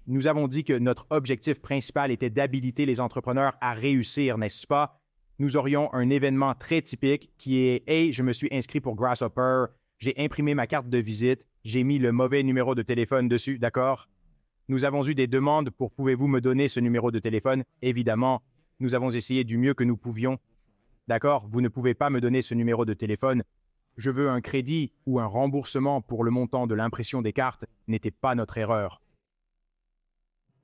nous avons dit que notre objectif principal était d'habiliter les entrepreneurs à réussir, n'est-ce pas? Nous aurions un événement très typique qui est « Hey, je me suis inscrit pour Grasshopper, j'ai imprimé ma carte de visite, j'ai mis le mauvais numéro de téléphone dessus, d'accord? » Nous avons eu des demandes pour « Pouvez-vous me donner ce numéro de téléphone? » Évidemment, nous avons essayé du mieux que nous pouvions. D'accord, vous ne pouvez pas me donner ce numéro de téléphone. Je veux un crédit ou un remboursement pour le montant de l'impression des cartes n'était pas notre erreur.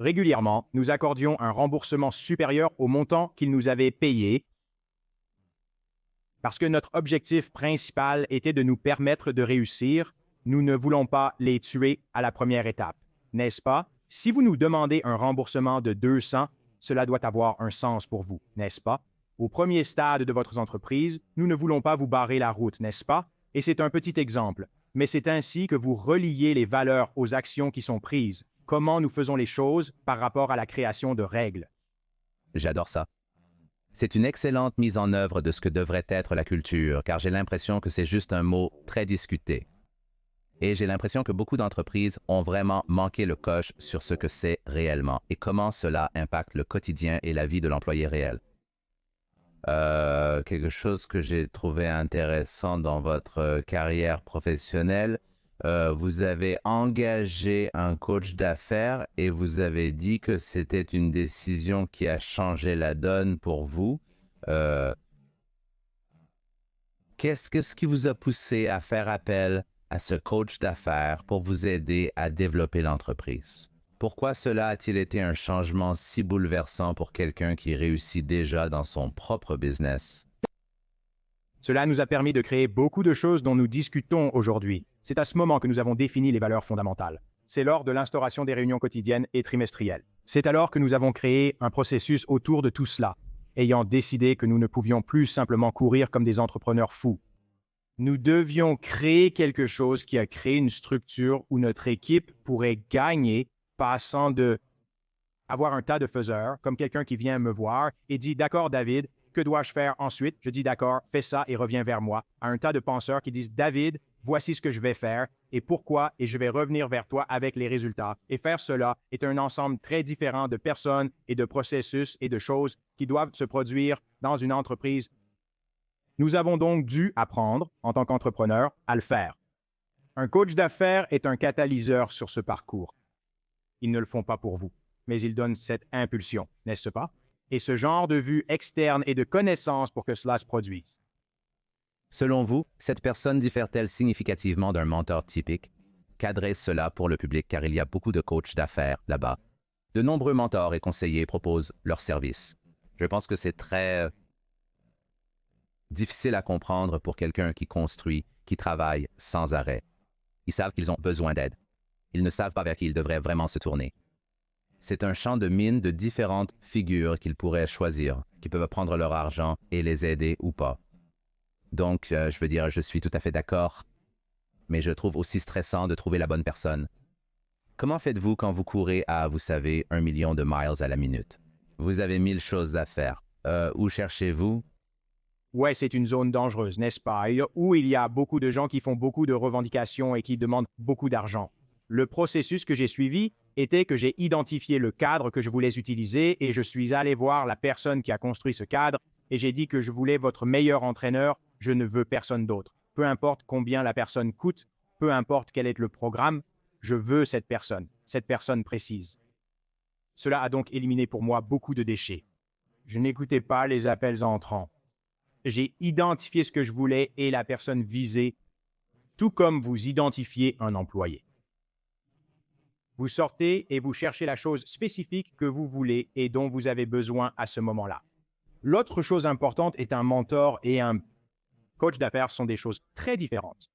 Régulièrement, nous accordions un remboursement supérieur au montant qu'ils nous avaient payé parce que notre objectif principal était de nous permettre de réussir. Nous ne voulons pas les tuer à la première étape, n'est-ce pas? Si vous nous demandez un remboursement de 200, cela doit avoir un sens pour vous, n'est-ce pas? Au premier stade de votre entreprise, nous ne voulons pas vous barrer la route, n'est-ce pas? Et c'est un petit exemple, mais c'est ainsi que vous reliez les valeurs aux actions qui sont prises. Comment nous faisons les choses par rapport à la création de règles. J'adore ça. C'est une excellente mise en œuvre de ce que devrait être la culture, car j'ai l'impression que c'est juste un mot très discuté. Et j'ai l'impression que beaucoup d'entreprises ont vraiment manqué le coche sur ce que c'est réellement et comment cela impacte le quotidien et la vie de l'employé réel. Quelque chose que j'ai trouvé intéressant dans votre carrière professionnelle, vous avez engagé un coach d'affaires et vous avez dit que c'était une décision qui a changé la donne pour vous. Qu'est-ce qui vous a poussé à faire appel à ce coach d'affaires pour vous aider à développer l'entreprise? Pourquoi cela a-t-il été un changement si bouleversant pour quelqu'un qui réussit déjà dans son propre business? Cela nous a permis de créer beaucoup de choses dont nous discutons aujourd'hui. C'est à ce moment que nous avons défini les valeurs fondamentales. C'est lors de l'instauration des réunions quotidiennes et trimestrielles. C'est alors que nous avons créé un processus autour de tout cela, ayant décidé que nous ne pouvions plus simplement courir comme des entrepreneurs fous. Nous devions créer quelque chose qui a créé une structure où notre équipe pourrait gagner, passant de avoir un tas de faiseurs, comme quelqu'un qui vient me voir et dit « D'accord, David, que dois-je faire ensuite? » Je dis « D'accord, fais ça et reviens vers moi. » À un tas de penseurs qui disent « David, voici ce que je vais faire et pourquoi, et je vais revenir vers toi avec les résultats. » Et faire cela est un ensemble très différent de personnes et de processus et de choses qui doivent se produire dans une entreprise. Nous avons donc dû apprendre, en tant qu'entrepreneur, à le faire. Un coach d'affaires est un catalyseur sur ce parcours. Ils ne le font pas pour vous, mais ils donnent cette impulsion, n'est-ce pas? Et ce genre de vue externe et de connaissance pour que cela se produise. Selon vous, cette personne diffère-t-elle significativement d'un mentor typique? Qu'adresse cela pour le public car il y a beaucoup de coachs d'affaires là-bas. De nombreux mentors et conseillers proposent leurs services. Je pense que c'est très difficile à comprendre pour quelqu'un qui construit, qui travaille sans arrêt. Ils savent qu'ils ont besoin d'aide. Ils ne savent pas vers qui ils devraient vraiment se tourner. C'est un champ de mine de différentes figures qu'ils pourraient choisir, qui peuvent prendre leur argent et les aider ou pas. Donc, je veux dire, je suis tout à fait d'accord, mais je trouve aussi stressant de trouver la bonne personne. Comment faites-vous quand vous courez à, vous savez, 1 million de miles à la minute? Vous avez 1000 choses à faire. Où cherchez-vous? Ouais, c'est une zone dangereuse, n'est-ce pas? Où il y a beaucoup de gens qui font beaucoup de revendications et qui demandent beaucoup d'argent. Le processus que j'ai suivi était que j'ai identifié le cadre que je voulais utiliser et je suis allé voir la personne qui a construit ce cadre et j'ai dit que je voulais votre meilleur entraîneur, je ne veux personne d'autre. Peu importe combien la personne coûte, peu importe quel est le programme, je veux cette personne précise. Cela a donc éliminé pour moi beaucoup de déchets. Je n'écoutais pas les appels entrants. J'ai identifié ce que je voulais et la personne visée, tout comme vous identifiez un employé. Vous sortez et vous cherchez la chose spécifique que vous voulez et dont vous avez besoin à ce moment-là. L'autre chose importante est un mentor et un coach d'affaires sont des choses très différentes.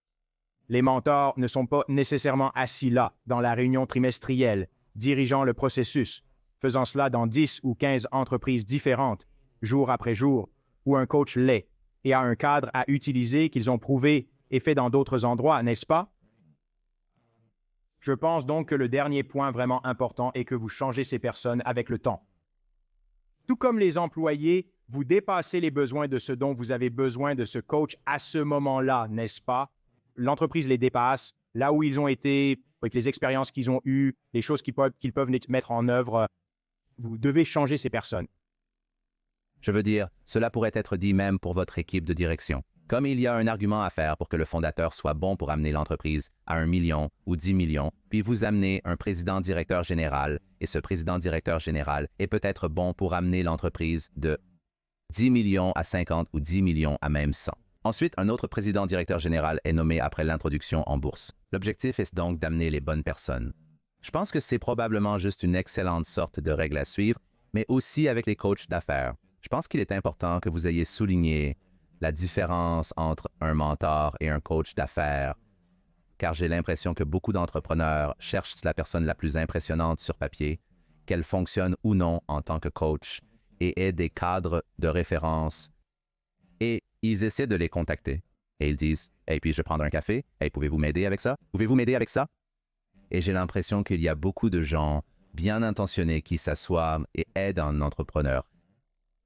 Les mentors ne sont pas nécessairement assis là, dans la réunion trimestrielle, dirigeant le processus, faisant cela dans 10 ou 15 entreprises différentes, jour après jour, où un coach l'est et a un cadre à utiliser qu'ils ont prouvé et fait dans d'autres endroits, n'est-ce pas? Je pense donc que le dernier point vraiment important est que vous changez ces personnes avec le temps. Tout comme les employés, vous dépassez les besoins de ce dont vous avez besoin de ce coach à ce moment-là, n'est-ce pas? L'entreprise les dépasse, là où ils ont été, avec les expériences qu'ils ont eues, les choses qu'ils peuvent mettre en œuvre. Vous devez changer ces personnes. Je veux dire, cela pourrait être dit même pour votre équipe de direction. Comme il y a un argument à faire pour que le fondateur soit bon pour amener l'entreprise à 1 million ou 10 millions, puis vous amenez un président-directeur général, et ce président-directeur général est peut-être bon pour amener l'entreprise de 10 millions à 50 ou 10 millions à même 100. Ensuite, un autre président-directeur général est nommé après l'introduction en bourse. L'objectif est donc d'amener les bonnes personnes. Je pense que c'est probablement juste une excellente sorte de règle à suivre, mais aussi avec les coachs d'affaires. Je pense qu'il est important que vous ayez souligné la différence entre un mentor et un coach d'affaires, car j'ai l'impression que beaucoup d'entrepreneurs cherchent la personne la plus impressionnante sur papier, qu'elle fonctionne ou non en tant que coach, et aient des cadres de référence, et ils essaient de les contacter. Et ils disent « Hey, puis je vais prendre un café. Hey, pouvez-vous m'aider avec ça? Pouvez-vous m'aider avec ça? » Et j'ai l'impression qu'il y a beaucoup de gens bien intentionnés qui s'assoient et aident un entrepreneur.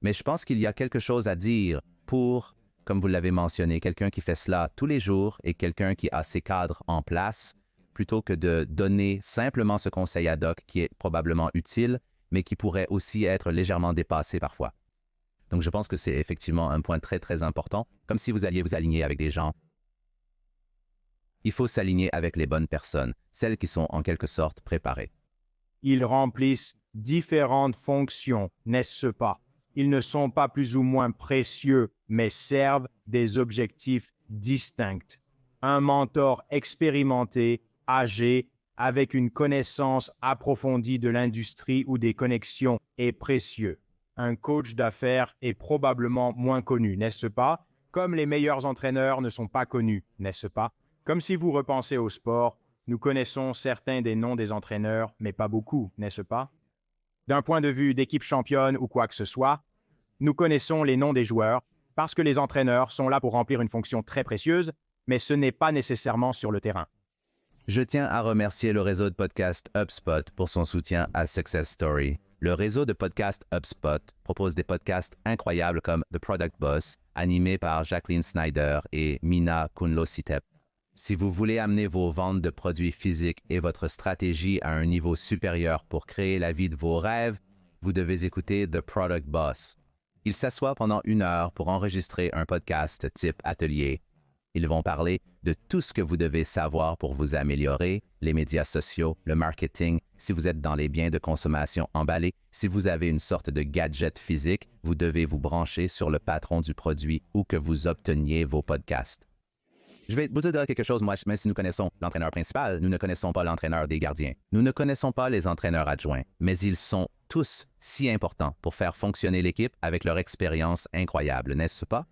Mais je pense qu'il y a quelque chose à dire pour comme vous l'avez mentionné, quelqu'un qui fait cela tous les jours et quelqu'un qui a ses cadres en place, plutôt que de donner simplement ce conseil ad hoc qui est probablement utile, mais qui pourrait aussi être légèrement dépassé parfois. Donc, je pense que c'est effectivement un point très, très important, comme si vous alliez vous aligner avec des gens. Il faut s'aligner avec les bonnes personnes, celles qui sont en quelque sorte préparées. Ils remplissent différentes fonctions, n'est-ce pas? Ils ne sont pas plus ou moins précieux, mais servent des objectifs distincts. Un mentor expérimenté, âgé, avec une connaissance approfondie de l'industrie ou des connexions est précieux. Un coach d'affaires est probablement moins connu, n'est-ce pas? Comme les meilleurs entraîneurs ne sont pas connus, n'est-ce pas? Comme si vous repensez au sport, nous connaissons certains des noms des entraîneurs, mais pas beaucoup, n'est-ce pas? D'un point de vue d'équipe championne ou quoi que ce soit, nous connaissons les noms des joueurs parce que les entraîneurs sont là pour remplir une fonction très précieuse, mais ce n'est pas nécessairement sur le terrain. Je tiens à remercier le réseau de podcast HubSpot pour son soutien à Success Story. Le réseau de podcast HubSpot propose des podcasts incroyables comme The Product Boss, animé par Jacqueline Snyder et Mina Kunlo-Sitep. Si vous voulez amener vos ventes de produits physiques et votre stratégie à un niveau supérieur pour créer la vie de vos rêves, vous devez écouter The Product Boss. Ils s'assoient pendant 1 heure pour enregistrer un podcast type atelier. Ils vont parler de tout ce que vous devez savoir pour vous améliorer, les médias sociaux, le marketing, si vous êtes dans les biens de consommation emballés, si vous avez une sorte de gadget physique, vous devez vous brancher sur le patron du produit ou que vous obteniez vos podcasts. Je vais vous dire quelque chose, moi, même si nous connaissons l'entraîneur principal, nous ne connaissons pas l'entraîneur des gardiens. Nous ne connaissons pas les entraîneurs adjoints, mais ils sont tous si importants pour faire fonctionner l'équipe avec leur expérience incroyable, n'est-ce pas?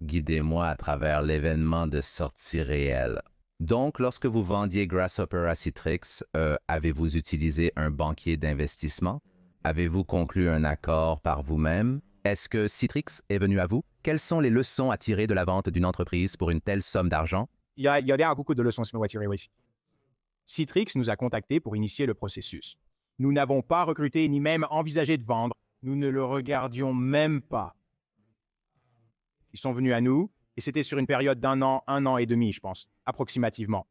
Guidez-moi à travers l'événement de sortie réelle. Donc, lorsque vous vendiez Grasshopper à Citrix, avez-vous utilisé un banquier d'investissement? Avez-vous conclu un accord par vous-même? Est-ce que Citrix est venu à vous? Quelles sont les leçons à tirer de la vente d'une entreprise pour une telle somme d'argent? Il y a beaucoup de leçons à tirer, oui. Citrix nous a contactés pour initier le processus. Nous n'avons pas recruté ni même envisagé de vendre. Nous ne le regardions même pas. Ils sont venus à nous, et c'était sur une période d'1 an et demi, je pense, approximativement.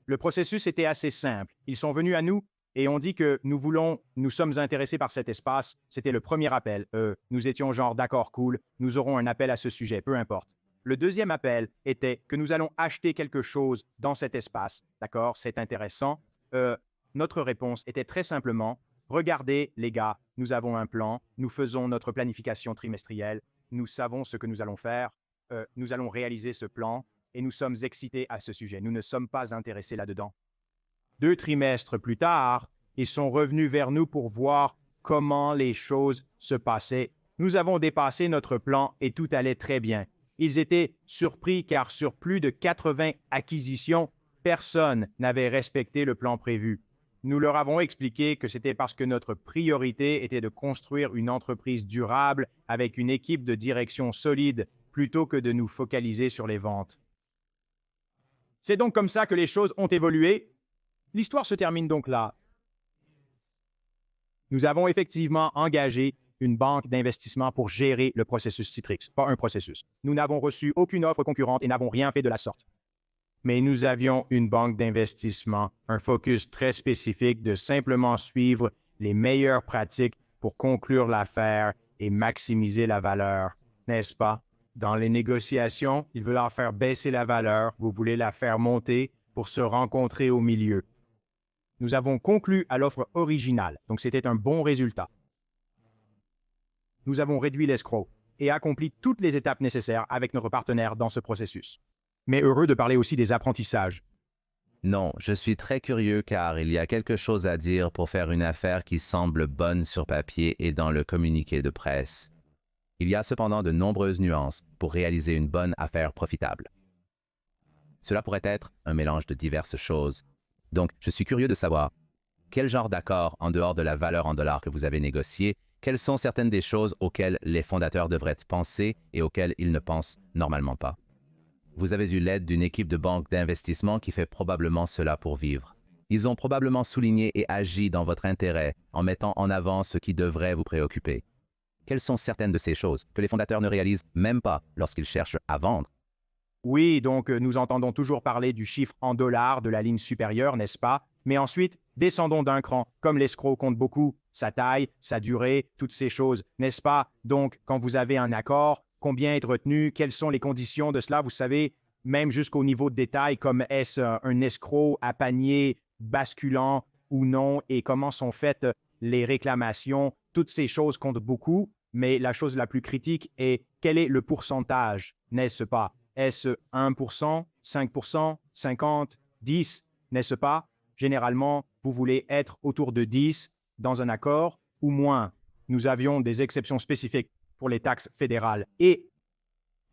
Le processus était assez simple. Ils sont venus à nous et ont dit que nous sommes intéressés par cet espace. C'était le premier appel. Nous étions genre, d'accord, cool, nous aurons un appel à ce sujet, peu importe. Le deuxième appel était que nous allons acheter quelque chose dans cet espace. D'accord, c'est intéressant. Notre réponse était très simplement, regardez les gars, nous avons un plan, nous faisons notre planification trimestrielle, nous savons ce que nous allons faire, nous allons réaliser ce plan et nous sommes excités à ce sujet. Nous ne sommes pas intéressés là-dedans. 2 trimestres plus tard, ils sont revenus vers nous pour voir comment les choses se passaient. Nous avons dépassé notre plan et tout allait très bien. Ils étaient surpris car sur plus de 80 acquisitions, personne n'avait respecté le plan prévu. Nous leur avons expliqué que c'était parce que notre priorité était de construire une entreprise durable avec une équipe de direction solide plutôt que de nous focaliser sur les ventes. C'est donc comme ça que les choses ont évolué. L'histoire se termine donc là. Nous avons effectivement engagé une banque d'investissement pour gérer le processus Citrix, pas un processus. Nous n'avons reçu aucune offre concurrente et n'avons rien fait de la sorte. Mais nous avions une banque d'investissement, un focus très spécifique de simplement suivre les meilleures pratiques pour conclure l'affaire et maximiser la valeur, n'est-ce pas? Dans les négociations, ils veulent en faire baisser la valeur, vous voulez la faire monter pour se rencontrer au milieu. Nous avons conclu à l'offre originale, donc c'était un bon résultat. Nous avons réduit l'escroc et accompli toutes les étapes nécessaires avec notre partenaire dans ce processus. Mais heureux de parler aussi des apprentissages. Non, je suis très curieux car il y a quelque chose à dire pour faire une affaire qui semble bonne sur papier et dans le communiqué de presse. Il y a cependant de nombreuses nuances pour réaliser une bonne affaire profitable. Cela pourrait être un mélange de diverses choses. Donc, je suis curieux de savoir quel genre d'accord, en dehors de la valeur en dollars que vous avez négocié, quelles sont certaines des choses auxquelles les fondateurs devraient penser et auxquelles ils ne pensent normalement pas. Vous avez eu l'aide d'une équipe de banque d'investissement qui fait probablement cela pour vivre. Ils ont probablement souligné et agi dans votre intérêt en mettant en avant ce qui devrait vous préoccuper. Quelles sont certaines de ces choses que les fondateurs ne réalisent même pas lorsqu'ils cherchent à vendre? Oui, donc nous entendons toujours parler du chiffre en dollars de la ligne supérieure, n'est-ce pas? Mais ensuite, descendons d'un cran. Comme l'escroc compte beaucoup, sa taille, sa durée, toutes ces choses, n'est-ce pas? Donc, quand vous avez un accord, combien est retenu? Quelles sont les conditions de cela? Vous savez, même jusqu'au niveau de détail, comme est-ce un escroc à panier basculant ou non, et comment sont faites les réclamations, toutes ces choses comptent beaucoup, mais la chose la plus critique est quel est le pourcentage, n'est-ce pas? Est-ce 1%, 5%, 50, 10, n'est-ce pas? Généralement, vous voulez être autour de 10 dans un accord ou moins. Nous avions des exceptions spécifiques pour les taxes fédérales et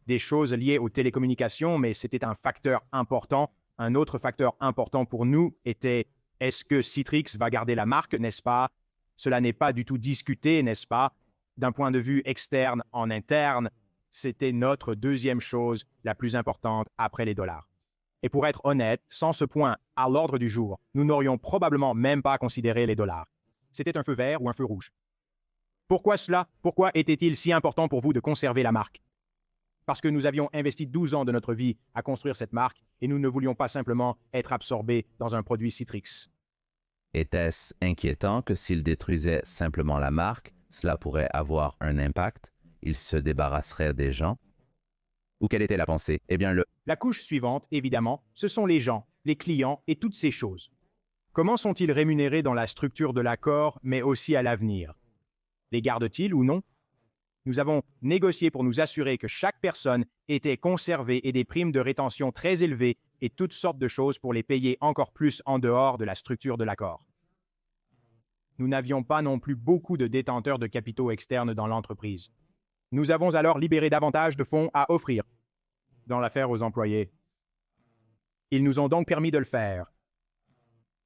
des choses liées aux télécommunications, mais c'était un facteur important. Un autre facteur important pour nous était est-ce que Citrix va garder la marque, n'est-ce pas? Cela n'est pas du tout discuté, n'est-ce pas? D'un point de vue externe en interne, c'était notre deuxième chose la plus importante après les dollars. Et pour être honnête, sans ce point à l'ordre du jour, nous n'aurions probablement même pas considéré les dollars. C'était un feu vert ou un feu rouge. Pourquoi cela? Pourquoi était-il si important pour vous de conserver la marque? Parce que nous avions investi 12 ans de notre vie à construire cette marque et nous ne voulions pas simplement être absorbés dans un produit Citrix. Était-ce inquiétant que s'ils détruisaient simplement la marque, cela pourrait avoir un impact? Ils se débarrasseraient des gens? Ou quelle était la pensée? Eh bien, La couche suivante, évidemment, ce sont les gens, les clients et toutes ces choses. Comment sont-ils rémunérés dans la structure de l'accord, mais aussi à l'avenir? Les gardent-ils ou non? Nous avons négocié pour nous assurer que chaque personne était conservée et des primes de rétention très élevées et toutes sortes de choses pour les payer encore plus en dehors de la structure de l'accord. Nous n'avions pas non plus beaucoup de détenteurs de capitaux externes dans l'entreprise. Nous avons alors libéré davantage de fonds à offrir dans l'affaire aux employés. Ils nous ont donc permis de le faire.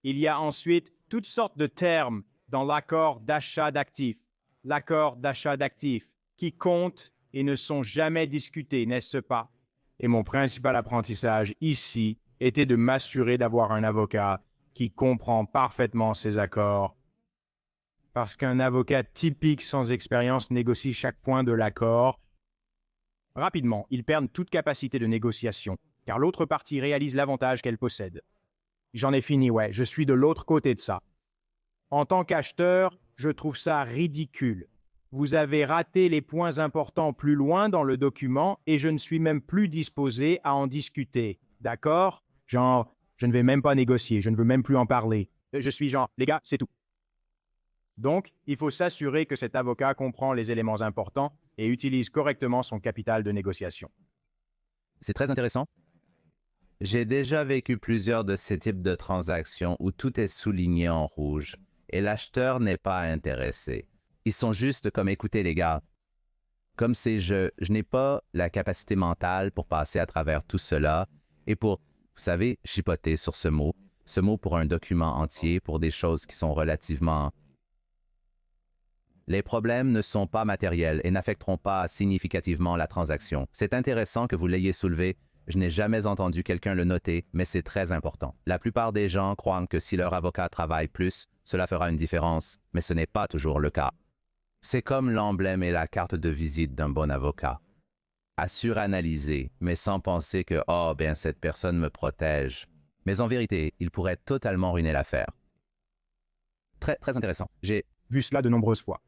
Il y a ensuite toutes sortes de termes dans l'accord d'achat d'actifs. L'accord d'achat d'actifs qui comptent et ne sont jamais discutés, n'est-ce pas? Et mon principal apprentissage ici était de m'assurer d'avoir un avocat qui comprend parfaitement ces accords. Parce qu'un avocat typique sans expérience négocie chaque point de l'accord. Rapidement, ils perdent toute capacité de négociation, car l'autre partie réalise l'avantage qu'elle possède. J'en ai fini, ouais, je suis de l'autre côté de ça. En tant qu'acheteur, je trouve ça ridicule. Vous avez raté les points importants plus loin dans le document et je ne suis même plus disposé à en discuter. D'accord? Genre, je ne vais même pas négocier, je ne veux même plus en parler. Je suis genre, les gars, c'est tout. Donc, il faut s'assurer que cet avocat comprend les éléments importants et utilise correctement son capital de négociation. c'est très intéressant. J'ai déjà vécu plusieurs de ces types de transactions où tout est souligné en rouge et l'acheteur n'est pas intéressé. Ils sont juste comme écoutez les gars. Comme c'est je n'ai pas la capacité mentale pour passer à travers tout cela et pour, vous savez, chipoter sur ce mot pour un document entier, pour des choses qui sont relativement... Les problèmes ne sont pas matériels et n'affecteront pas significativement la transaction. C'est intéressant que vous l'ayez soulevé. Je n'ai jamais entendu quelqu'un le noter, mais c'est très important. La plupart des gens croient que si leur avocat travaille plus, cela fera une différence, mais ce n'est pas toujours le cas. C'est comme l'emblème et la carte de visite d'un bon avocat. À suranalyser, mais sans penser que « Oh, bien, cette personne me protège ». Mais en vérité, il pourrait totalement ruiner l'affaire. Très, très intéressant. J'ai vu cela de nombreuses fois.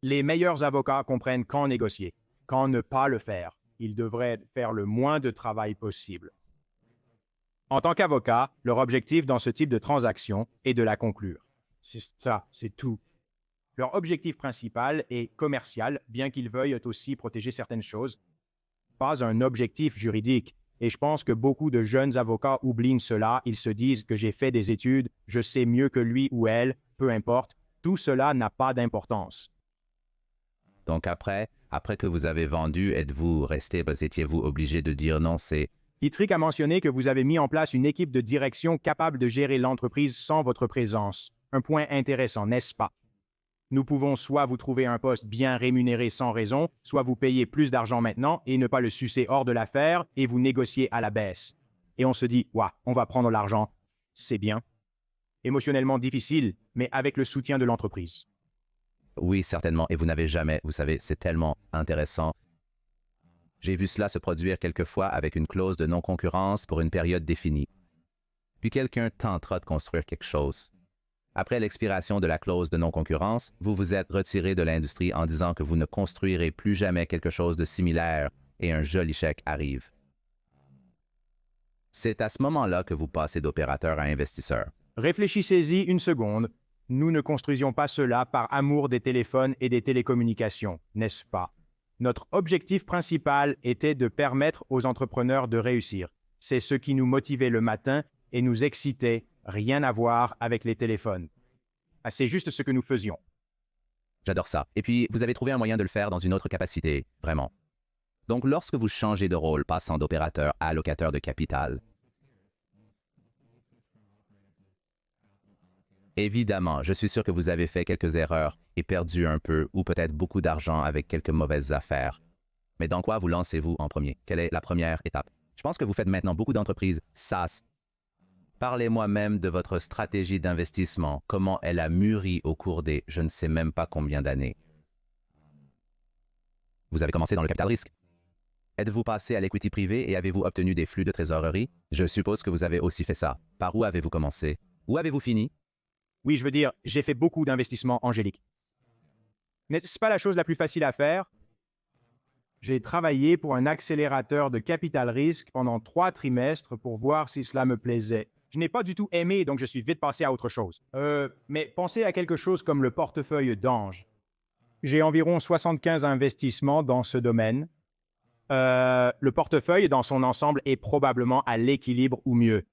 Les meilleurs avocats comprennent quand négocier, quand ne pas le faire. Ils devraient faire le moins de travail possible. En tant qu'avocat, leur objectif dans ce type de transaction est de la conclure. C'est ça, c'est tout. Leur objectif principal est commercial, bien qu'ils veuillent aussi protéger certaines choses. Pas un objectif juridique. Et je pense que beaucoup de jeunes avocats oublient cela. Ils se disent que j'ai fait des études, je sais mieux que lui ou elle, peu importe. Tout cela n'a pas d'importance. Donc après que vous avez vendu, étiez-vous obligé de dire non, c'est... Citrix a mentionné que vous avez mis en place une équipe de direction capable de gérer l'entreprise sans votre présence. Un point intéressant, n'est-ce pas? Nous pouvons soit vous trouver un poste bien rémunéré sans raison, soit vous payer plus d'argent maintenant et ne pas le sucer hors de l'affaire et vous négocier à la baisse. Et on se dit, ouah, on va prendre l'argent. C'est bien. Émotionnellement difficile, mais avec le soutien de l'entreprise. Oui, certainement. Et vous n'avez jamais, vous savez, c'est tellement intéressant. J'ai vu cela se produire quelquefois avec une clause de non-concurrence pour une période définie. Puis quelqu'un tentera de construire quelque chose. Après l'expiration de la clause de non-concurrence, vous vous êtes retiré de l'industrie en disant que vous ne construirez plus jamais quelque chose de similaire et un joli chèque arrive. C'est à ce moment-là que vous passez d'opérateur à investisseur. Réfléchissez-y une seconde. Nous ne construisions pas cela par amour des téléphones et des télécommunications, n'est-ce pas? Notre objectif principal était de permettre aux entrepreneurs de réussir. C'est ce qui nous motivait le matin et nous excitait, rien à voir avec les téléphones. Ah, c'est juste ce que nous faisions. J'adore ça. Et puis, vous avez trouvé un moyen de le faire dans une autre capacité, vraiment. Donc, lorsque vous changez de rôle, passant d'opérateur à allocateur de capital, évidemment, je suis sûr que vous avez fait quelques erreurs et perdu un peu ou peut-être beaucoup d'argent avec quelques mauvaises affaires. Mais dans quoi vous lancez-vous en premier? Quelle est la première étape? Je pense que vous faites maintenant beaucoup d'entreprises SaaS. Parlez-moi même de votre stratégie d'investissement, comment elle a mûri au cours des je ne sais même pas combien d'années. Vous avez commencé dans le capital risque. Êtes-vous passé à l'equity privé et avez-vous obtenu des flux de trésorerie? Je suppose que vous avez aussi fait ça. Par où avez-vous commencé? Où avez-vous fini? Oui, je veux dire, j'ai fait beaucoup d'investissements angéliques. N'est-ce pas la chose la plus facile à faire? J'ai travaillé pour un accélérateur de capital risque pendant 3 trimestres pour voir si cela me plaisait. Je n'ai pas du tout aimé, donc je suis vite passé à autre chose. Mais pensez à quelque chose comme le portefeuille d'Ange. J'ai environ 75 investissements dans ce domaine. Le portefeuille, dans son ensemble, est probablement à l'équilibre ou mieux.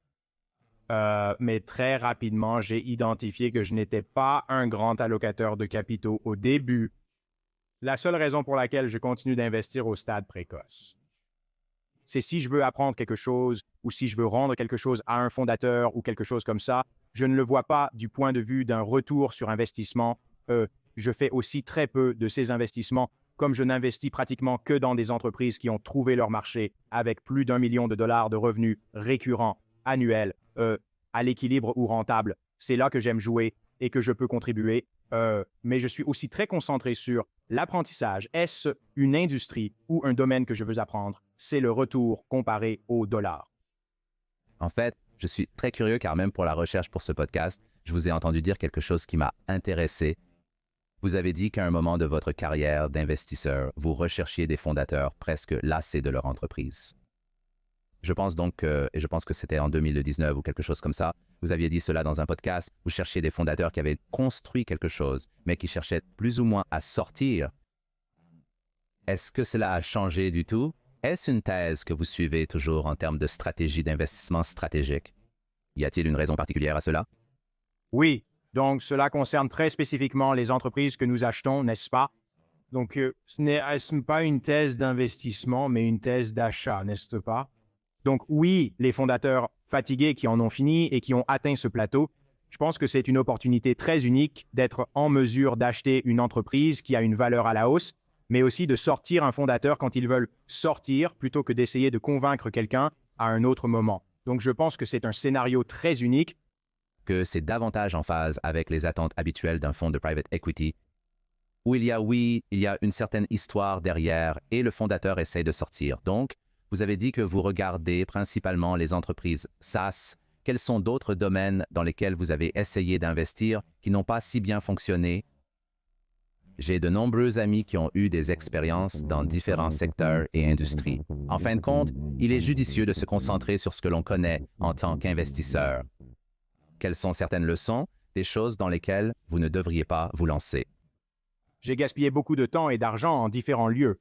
Mais très rapidement, j'ai identifié que je n'étais pas un grand allocateur de capitaux au début. La seule raison pour laquelle je continue d'investir au stade précoce. C'est si je veux apprendre quelque chose ou si je veux rendre quelque chose à un fondateur ou quelque chose comme ça, je ne le vois pas du point de vue d'un retour sur investissement. Je fais aussi très peu de ces investissements, comme je n'investis pratiquement que dans des entreprises qui ont trouvé leur marché avec plus d'1 million de dollars de revenus récurrents, annuels, à l'équilibre ou rentable. C'est là que j'aime jouer et que je peux contribuer. Mais je suis aussi très concentré sur l'apprentissage. Est-ce une industrie ou un domaine que je veux apprendre? C'est le retour comparé au dollar. En fait, je suis très curieux car même pour la recherche pour ce podcast, je vous ai entendu dire quelque chose qui m'a intéressé. Vous avez dit qu'à un moment de votre carrière d'investisseur, vous recherchiez des fondateurs presque lassés de leur entreprise. Je pense donc, et je pense que c'était en 2019 ou quelque chose comme ça, vous aviez dit cela dans un podcast, vous cherchiez des fondateurs qui avaient construit quelque chose, mais qui cherchaient plus ou moins à sortir. Est-ce que cela a changé du tout? Est-ce une thèse que vous suivez toujours en termes de stratégie d'investissement stratégique? Y a-t-il une raison particulière à cela? Oui, donc cela concerne très spécifiquement les entreprises que nous achetons, n'est-ce pas? Donc ce n'est pas une thèse d'investissement, mais une thèse d'achat, n'est-ce pas? Donc oui, les fondateurs fatigués qui en ont fini et qui ont atteint ce plateau, je pense que c'est une opportunité très unique d'être en mesure d'acheter une entreprise qui a une valeur à la hausse, mais aussi de sortir un fondateur quand ils veulent sortir plutôt que d'essayer de convaincre quelqu'un à un autre moment. Donc je pense que c'est un scénario très unique. Que c'est davantage en phase avec les attentes habituelles d'un fonds de private equity, où il y a une certaine histoire derrière et le fondateur essaie de sortir. Donc, vous avez dit que vous regardez principalement les entreprises SaaS. Quels sont d'autres domaines dans lesquels vous avez essayé d'investir qui n'ont pas si bien fonctionné? J'ai de nombreux amis qui ont eu des expériences dans différents secteurs et industries. En fin de compte, il est judicieux de se concentrer sur ce que l'on connaît en tant qu'investisseur. Quelles sont certaines leçons, des choses dans lesquelles vous ne devriez pas vous lancer? J'ai gaspillé beaucoup de temps et d'argent en différents lieux.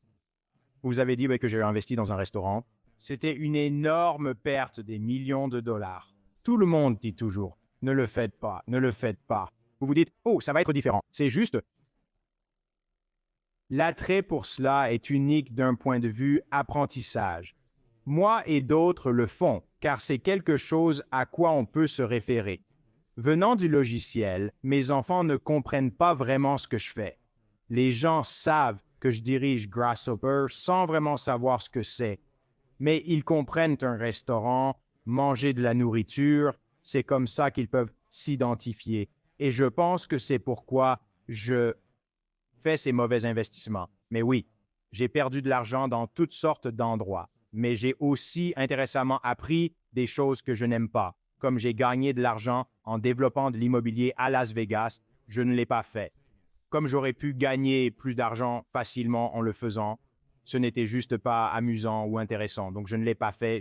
Vous avez dit que j'ai investi dans un restaurant. C'était une énorme perte, des millions de dollars. Tout le monde dit toujours, ne le faites pas, ne le faites pas. Vous vous dites, oh, ça va être différent. C'est juste, l'attrait pour cela est unique d'un point de vue apprentissage. Moi et d'autres le font, car c'est quelque chose à quoi on peut se référer. Venant du logiciel, mes enfants ne comprennent pas vraiment ce que je fais. Les gens savent que je dirige Grasshopper sans vraiment savoir ce que c'est. Mais ils comprennent un restaurant, manger de la nourriture, c'est comme ça qu'ils peuvent s'identifier. Et je pense que c'est pourquoi je fait ces mauvais investissements. Mais oui, j'ai perdu de l'argent dans toutes sortes d'endroits. Mais j'ai aussi intéressamment appris des choses que je n'aime pas. Comme j'ai gagné de l'argent en développant de l'immobilier à Las Vegas, je ne l'ai pas fait. Comme j'aurais pu gagner plus d'argent facilement en le faisant, ce n'était juste pas amusant ou intéressant. Donc je ne l'ai pas fait.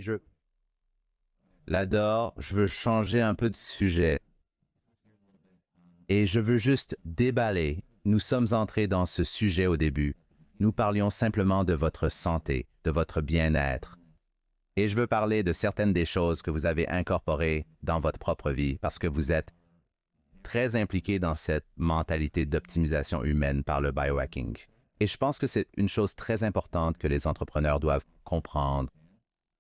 L'adore, je veux changer un peu de sujet. Et je veux juste déballer. Nous sommes entrés dans ce sujet au début. Nous parlions simplement de votre santé, de votre bien-être. Et je veux parler de certaines des choses que vous avez incorporées dans votre propre vie parce que vous êtes très impliqué dans cette mentalité d'optimisation humaine par le biohacking. Et je pense que c'est une chose très importante que les entrepreneurs doivent comprendre.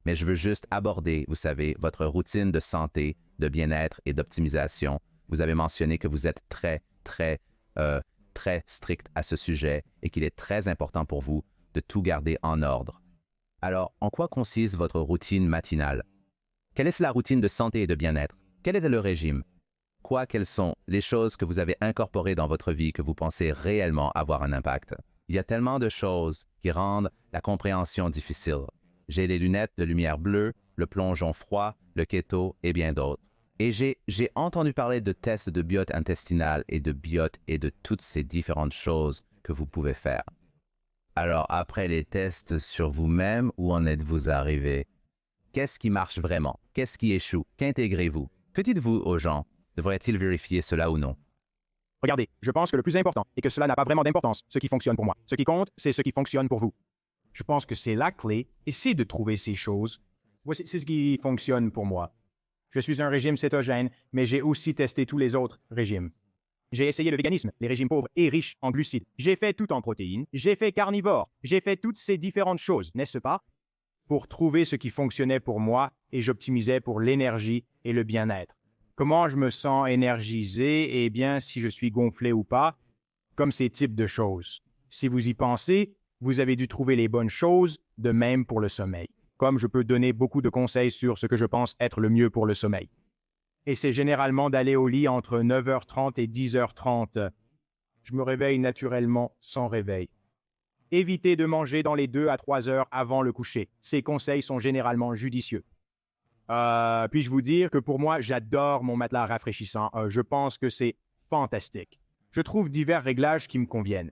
Mais je veux juste aborder, vous savez, votre routine de santé, de bien-être et d'optimisation. Vous avez mentionné que vous êtes très strict à ce sujet et qu'il est très important pour vous de tout garder en ordre. Alors, en quoi consiste votre routine matinale? Quelle est la routine de santé et de bien-être? Quel est le régime? Quelles sont les choses que vous avez incorporées dans votre vie que vous pensez réellement avoir un impact? Il y a tellement de choses qui rendent la compréhension difficile. J'ai les lunettes de lumière bleue, le plongeon froid, le keto et bien d'autres. Et j'ai entendu parler de tests de biote intestinale et de biote et de toutes ces différentes choses que vous pouvez faire. Alors, après les tests sur vous-même, où en êtes-vous arrivé? Qu'est-ce qui marche vraiment? Qu'est-ce qui échoue? Qu'intégrez-vous? Que dites-vous aux gens? Devrait-il vérifier cela ou non? Regardez, je pense que le plus important est que cela n'a pas vraiment d'importance, ce qui fonctionne pour moi. Ce qui compte, c'est ce qui fonctionne pour vous. Je pense que c'est la clé, essayez de trouver ces choses. Voici, c'est ce qui fonctionne pour moi. Je suis un régime cétogène, mais j'ai aussi testé tous les autres régimes. J'ai essayé le véganisme, les régimes pauvres et riches en glucides. J'ai fait tout en protéines, j'ai fait carnivore, j'ai fait toutes ces différentes choses, n'est-ce pas? Pour trouver ce qui fonctionnait pour moi et j'optimisais pour l'énergie et le bien-être. Comment je me sens énergisé? Eh bien, si je suis gonflé ou pas, comme ces types de choses. Si vous y pensez, vous avez dû trouver les bonnes choses, de même pour le sommeil. Comme je peux donner beaucoup de conseils sur ce que je pense être le mieux pour le sommeil. Et c'est généralement d'aller au lit entre 9h30 et 10h30. Je me réveille naturellement sans réveil. Évitez de manger dans les 2 à 3 heures avant le coucher. Ces conseils sont généralement judicieux. Puis-je vous dire que pour moi, j'adore mon matelas rafraîchissant. Je pense que c'est fantastique. Je trouve divers réglages qui me conviennent.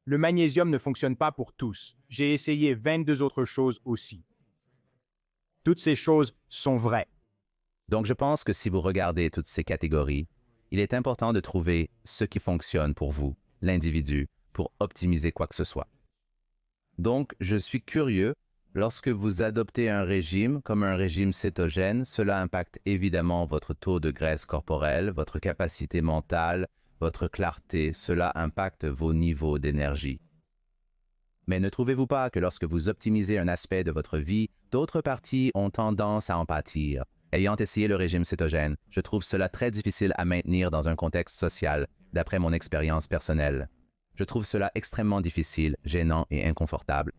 Le magnésium ne fonctionne pas pour tous. J'ai essayé 22 autres choses aussi. Toutes ces choses sont vraies. Donc, je pense que si vous regardez toutes ces catégories, il est important de trouver ce qui fonctionne pour vous, l'individu, pour optimiser quoi que ce soit. Donc, je suis curieux, lorsque vous adoptez un régime comme un régime cétogène, cela impacte évidemment votre taux de graisse corporelle, votre capacité mentale, votre clarté, cela impacte vos niveaux d'énergie. Mais ne trouvez-vous pas que lorsque vous optimisez un aspect de votre vie, d'autres parties ont tendance à en pâtir? Ayant essayé le régime cétogène, je trouve cela très difficile à maintenir dans un contexte social, d'après mon expérience personnelle. Je trouve cela extrêmement difficile, gênant et inconfortable.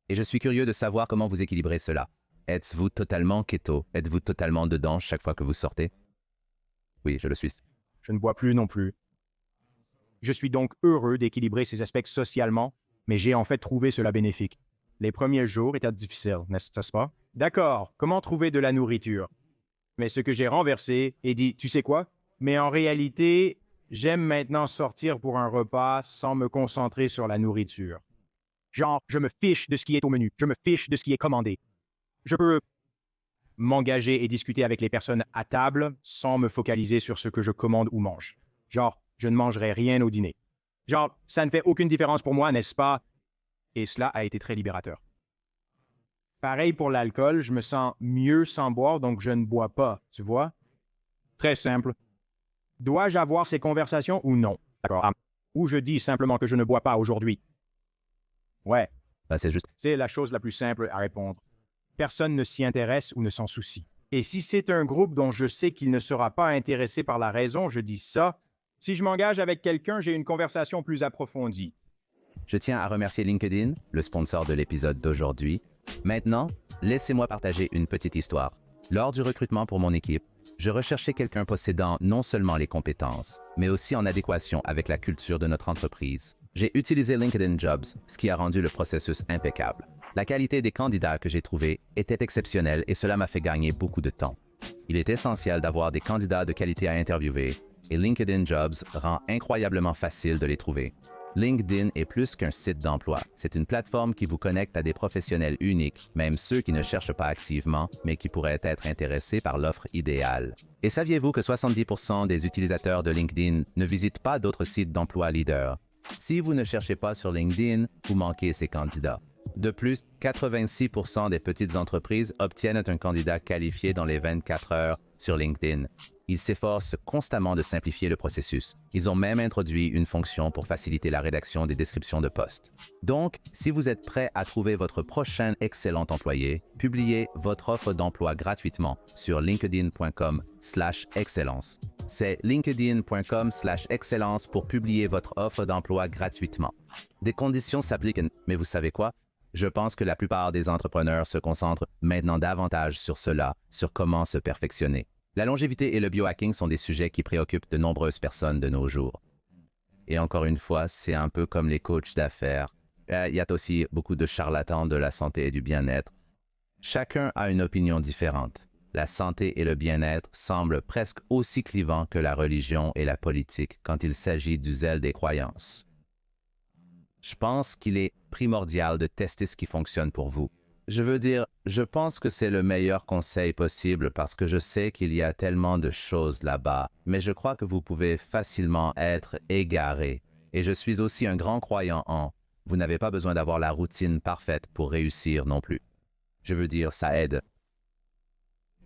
Et je suis curieux de savoir comment vous équilibrez cela. Êtes-vous totalement keto? Êtes-vous totalement dedans chaque fois que vous sortez? Oui, je le suis. Je ne bois plus non plus. Je suis donc heureux d'équilibrer ces aspects socialement, mais j'ai en fait trouvé cela bénéfique. Les premiers jours étaient difficiles, n'est-ce pas? D'accord, comment trouver de la nourriture? Mais ce que j'ai renversé et dit, tu sais quoi? Mais en réalité, j'aime maintenant sortir pour un repas sans me concentrer sur la nourriture. Genre, je me fiche de ce qui est au menu, je me fiche de ce qui est commandé. Je peux m'engager et discuter avec les personnes à table sans me focaliser sur ce que je commande ou mange. Genre, je ne mangerai rien au dîner. Genre, ça ne fait aucune différence pour moi, n'est-ce pas? Et cela a été très libérateur. Pareil pour l'alcool, je me sens mieux sans boire, donc je ne bois pas, tu vois? Très simple. Dois-je avoir ces conversations ou non? D'accord. Ou je dis simplement que je ne bois pas aujourd'hui. Ouais. C'est juste. C'est la chose la plus simple à répondre. Personne ne s'y intéresse ou ne s'en soucie. Et si c'est un groupe dont je sais qu'il ne sera pas intéressé par la raison, je dis ça. Si je m'engage avec quelqu'un, j'ai une conversation plus approfondie. Je tiens à remercier LinkedIn, le sponsor de l'épisode d'aujourd'hui. Maintenant, laissez-moi partager une petite histoire. Lors du recrutement pour mon équipe, Je recherchais quelqu'un possédant non seulement les compétences, mais aussi en adéquation avec la culture de notre entreprise. J'ai utilisé LinkedIn Jobs, ce qui a rendu le processus impeccable. La qualité des candidats que j'ai trouvés était exceptionnelle et cela m'a fait gagner beaucoup de temps. Il est essentiel d'avoir des candidats de qualité à interviewer et LinkedIn Jobs rend incroyablement facile de les trouver. LinkedIn est plus qu'un site d'emploi. C'est une plateforme qui vous connecte à des professionnels uniques, même ceux qui ne cherchent pas activement, mais qui pourraient être intéressés par l'offre idéale. Et saviez-vous que 70% des utilisateurs de LinkedIn ne visitent pas d'autres sites d'emploi leaders? Si vous ne cherchez pas sur LinkedIn, vous manquez ces candidats. De plus, 86% des petites entreprises obtiennent un candidat qualifié dans les 24 heures sur LinkedIn. Ils s'efforcent constamment de simplifier le processus. Ils ont même introduit une fonction pour faciliter la rédaction des descriptions de postes. Donc, si vous êtes prêt à trouver votre prochain excellent employé, publiez votre offre d'emploi gratuitement sur linkedin.com/excellence. C'est linkedin.com/excellence pour publier votre offre d'emploi gratuitement. Des conditions s'appliquent, mais vous savez quoi? Je pense que la plupart des entrepreneurs se concentrent maintenant davantage sur cela, sur comment se perfectionner. La longévité et le biohacking sont des sujets qui préoccupent de nombreuses personnes de nos jours. Et encore une fois, c'est un peu comme les coachs d'affaires. Il y a aussi beaucoup de charlatans de la santé et du bien-être. Chacun a une opinion différente. La santé et le bien-être semblent presque aussi clivants que la religion et la politique quand il s'agit du zèle des croyances. Je pense qu'il est primordial de tester ce qui fonctionne pour vous. Je veux dire, je pense que c'est le meilleur conseil possible parce que je sais qu'il y a tellement de choses là-bas, mais je crois que vous pouvez facilement être égaré. Et je suis aussi un grand croyant en « vous n'avez pas besoin d'avoir la routine parfaite pour réussir non plus ». Je veux dire, ça aide.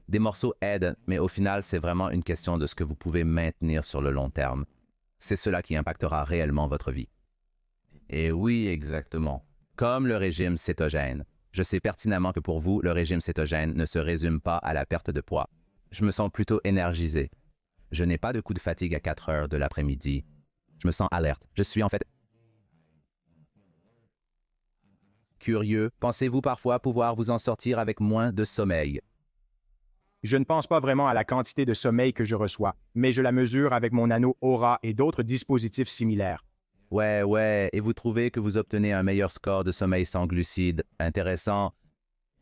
Des morceaux aident, mais au final, c'est vraiment une question de ce que vous pouvez maintenir sur le long terme. C'est cela qui impactera réellement votre vie. Et oui, exactement. Comme le régime cétogène. Je sais pertinemment que pour vous, le régime cétogène ne se résume pas à la perte de poids. Je me sens plutôt énergisé. Je n'ai pas de coup de fatigue à 4 heures de l'après-midi. Je me sens alerte. Je suis en fait curieux. Pensez-vous parfois pouvoir vous en sortir avec moins de sommeil? Je ne pense pas vraiment à la quantité de sommeil que je reçois, mais je la mesure avec mon anneau Aura et d'autres dispositifs similaires. Ouais, et vous trouvez que vous obtenez un meilleur score de sommeil sans glucides? Intéressant.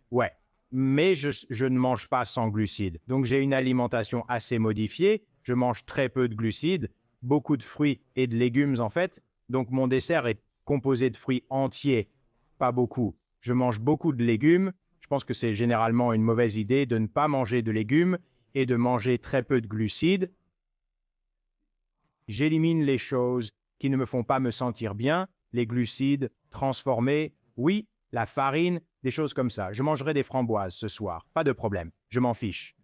Ouais, mais je ne mange pas sans glucides. Donc j'ai une alimentation assez modifiée. Je mange très peu de glucides, beaucoup de fruits et de légumes en fait. Donc mon dessert est composé de fruits entiers, pas beaucoup. Je mange beaucoup de légumes. Je pense que c'est généralement une mauvaise idée de ne pas manger de légumes et de manger très peu de glucides. J'élimine les choses qui ne me font pas me sentir bien, les glucides transformés, oui, la farine, des choses comme ça. Je mangerai des framboises ce soir, pas de problème, je m'en fiche.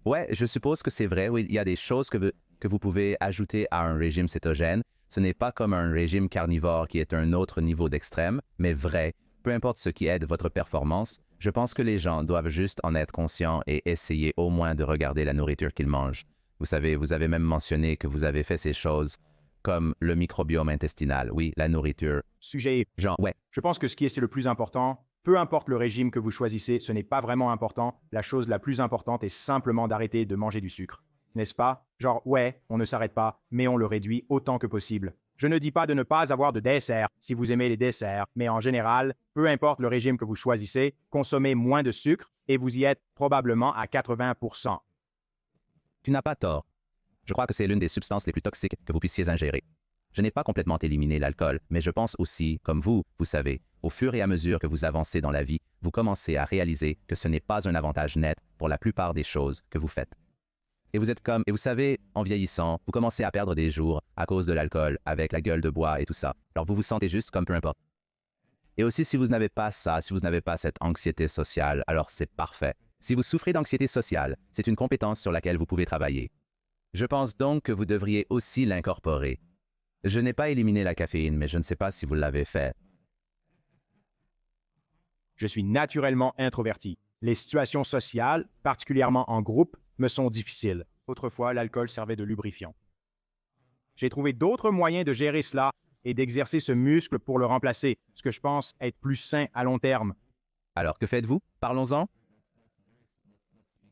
Ouais, je suppose que c'est vrai. Oui, il y a des choses que vous pouvez ajouter à un régime cétogène. Ce n'est pas comme un régime carnivore qui est un autre niveau d'extrême, mais vrai. Peu importe ce qui aide votre performance, je pense que les gens doivent juste en être conscients et essayer au moins de regarder la nourriture qu'ils mangent. Vous savez, vous avez même mentionné que vous avez fait ces choses comme le microbiome intestinal. Oui, la nourriture. Sujet, Genre, ouais. je pense que ce qui est le plus important, peu importe le régime que vous choisissez, ce n'est pas vraiment important. La chose la plus importante est simplement d'arrêter de manger du sucre. N'est-ce pas? Genre, ouais, on ne s'arrête pas, mais on le réduit autant que possible. Je ne dis pas de ne pas avoir de dessert si vous aimez les desserts, mais en général, peu importe le régime que vous choisissez, consommez moins de sucre et vous y êtes probablement à 80%. Tu n'as pas tort. Je crois que c'est l'une des substances les plus toxiques que vous puissiez ingérer. Je n'ai pas complètement éliminé l'alcool, mais je pense aussi, comme vous savez, au fur et à mesure que vous avancez dans la vie, vous commencez à réaliser que ce n'est pas un avantage net pour la plupart des choses que vous faites. Et vous savez, en vieillissant, vous commencez à perdre des jours à cause de l'alcool, avec la gueule de bois et tout ça. Alors vous vous sentez juste comme peu importe. Et aussi, si vous n'avez pas ça, si vous n'avez pas cette anxiété sociale, alors c'est parfait. Si vous souffrez d'anxiété sociale, c'est une compétence sur laquelle vous pouvez travailler. Je pense donc que vous devriez aussi l'incorporer. Je n'ai pas éliminé la caféine, mais je ne sais pas si vous l'avez fait. Je suis naturellement introverti. Les situations sociales, particulièrement en groupe, me sont difficiles. Autrefois, l'alcool servait de lubrifiant. J'ai trouvé d'autres moyens de gérer cela et d'exercer ce muscle pour le remplacer, ce que je pense être plus sain à long terme. Alors, que faites-vous? Parlons-en.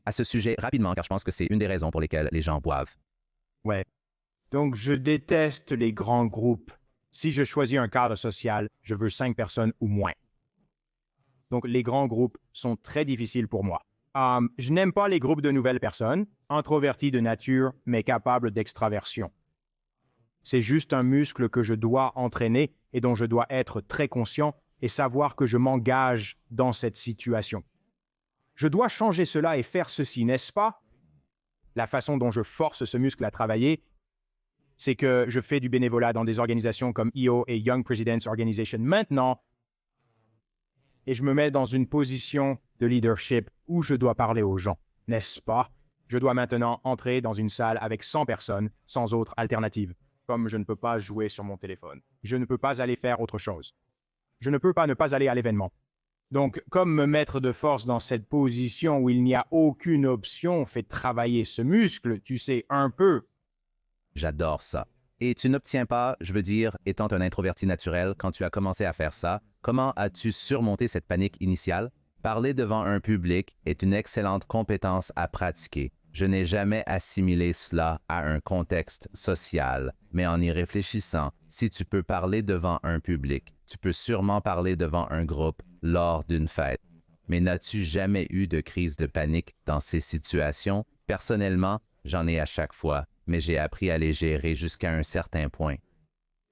à ce sujet rapidement, car je pense que c'est une des raisons pour lesquelles les gens boivent. Ouais. Donc, je déteste les grands groupes. Si je choisis un cadre social, je veux 5 personnes ou moins. Donc, les grands groupes sont très difficiles pour moi. Je n'aime pas les groupes de nouvelles personnes, introvertis de nature, mais capables d'extraversion. C'est juste un muscle que je dois entraîner et dont je dois être très conscient et savoir que je m'engage dans cette situation. Je dois changer cela et faire ceci, n'est-ce pas? La façon dont je force ce muscle à travailler, c'est que je fais du bénévolat dans des organisations comme EO et Young Presidents Organization maintenant, et je me mets dans une position de leadership où je dois parler aux gens, n'est-ce pas? Je dois maintenant entrer dans une salle avec 100 personnes sans autre alternative, comme je ne peux pas jouer sur mon téléphone. Je ne peux pas aller faire autre chose. Je ne peux pas ne pas aller à l'événement. Donc, comme me mettre de force dans cette position où il n'y a aucune option fait travailler ce muscle, tu sais, un peu. J'adore ça. Et tu n'obtiens pas, je veux dire, étant un introverti naturel, quand tu as commencé à faire ça, comment as-tu surmonté cette panique initiale? Parler devant un public est une excellente compétence à pratiquer. Je n'ai jamais assimilé cela à un contexte social, mais en y réfléchissant, si tu peux parler devant un public, tu peux sûrement parler devant un groupe lors d'une fête. Mais n'as-tu jamais eu de crise de panique dans ces situations? Personnellement, j'en ai à chaque fois, mais j'ai appris à les gérer jusqu'à un certain point.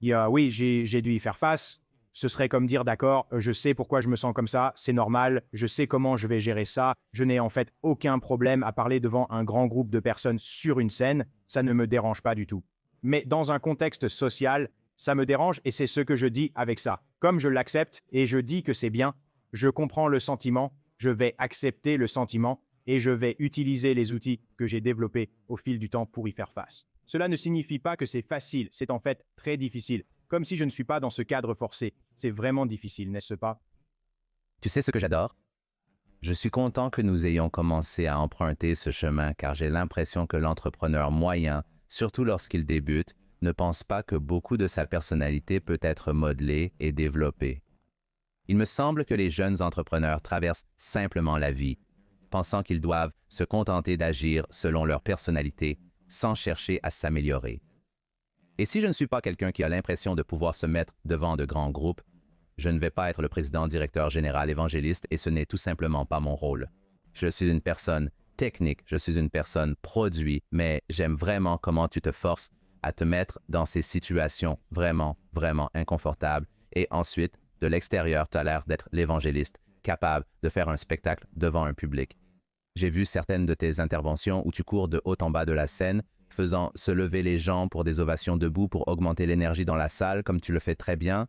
Oui, j'ai dû y faire face. Ce serait comme dire, d'accord, je sais pourquoi je me sens comme ça, c'est normal, je sais comment je vais gérer ça, je n'ai en fait aucun problème à parler devant un grand groupe de personnes sur une scène, ça ne me dérange pas du tout. Mais dans un contexte social, ça me dérange et c'est ce que je dis avec ça. Comme je l'accepte et je dis que c'est bien, je comprends le sentiment, je vais accepter le sentiment et je vais utiliser les outils que j'ai développés au fil du temps pour y faire face. Cela ne signifie pas que c'est facile, c'est en fait très difficile. Comme si je ne suis pas dans ce cadre forcé. C'est vraiment difficile, n'est-ce pas? Tu sais ce que j'adore? Je suis content que nous ayons commencé à emprunter ce chemin car j'ai l'impression que l'entrepreneur moyen, surtout lorsqu'il débute, ne pense pas que beaucoup de sa personnalité peut être modelée et développée. Il me semble que les jeunes entrepreneurs traversent simplement la vie, pensant qu'ils doivent se contenter d'agir selon leur personnalité sans chercher à s'améliorer. Et si je ne suis pas quelqu'un qui a l'impression de pouvoir se mettre devant de grands groupes, je ne vais pas être le président, directeur général, évangéliste et ce n'est tout simplement pas mon rôle. Je suis une personne technique, je suis une personne produit, mais j'aime vraiment comment tu te forces à te mettre dans ces situations vraiment, vraiment inconfortables et ensuite, de l'extérieur, tu as l'air d'être l'évangéliste, capable de faire un spectacle devant un public. J'ai vu certaines de tes interventions où tu cours de haut en bas de la scène, faisant se lever les gens pour des ovations debout pour augmenter l'énergie dans la salle, comme tu le fais très bien.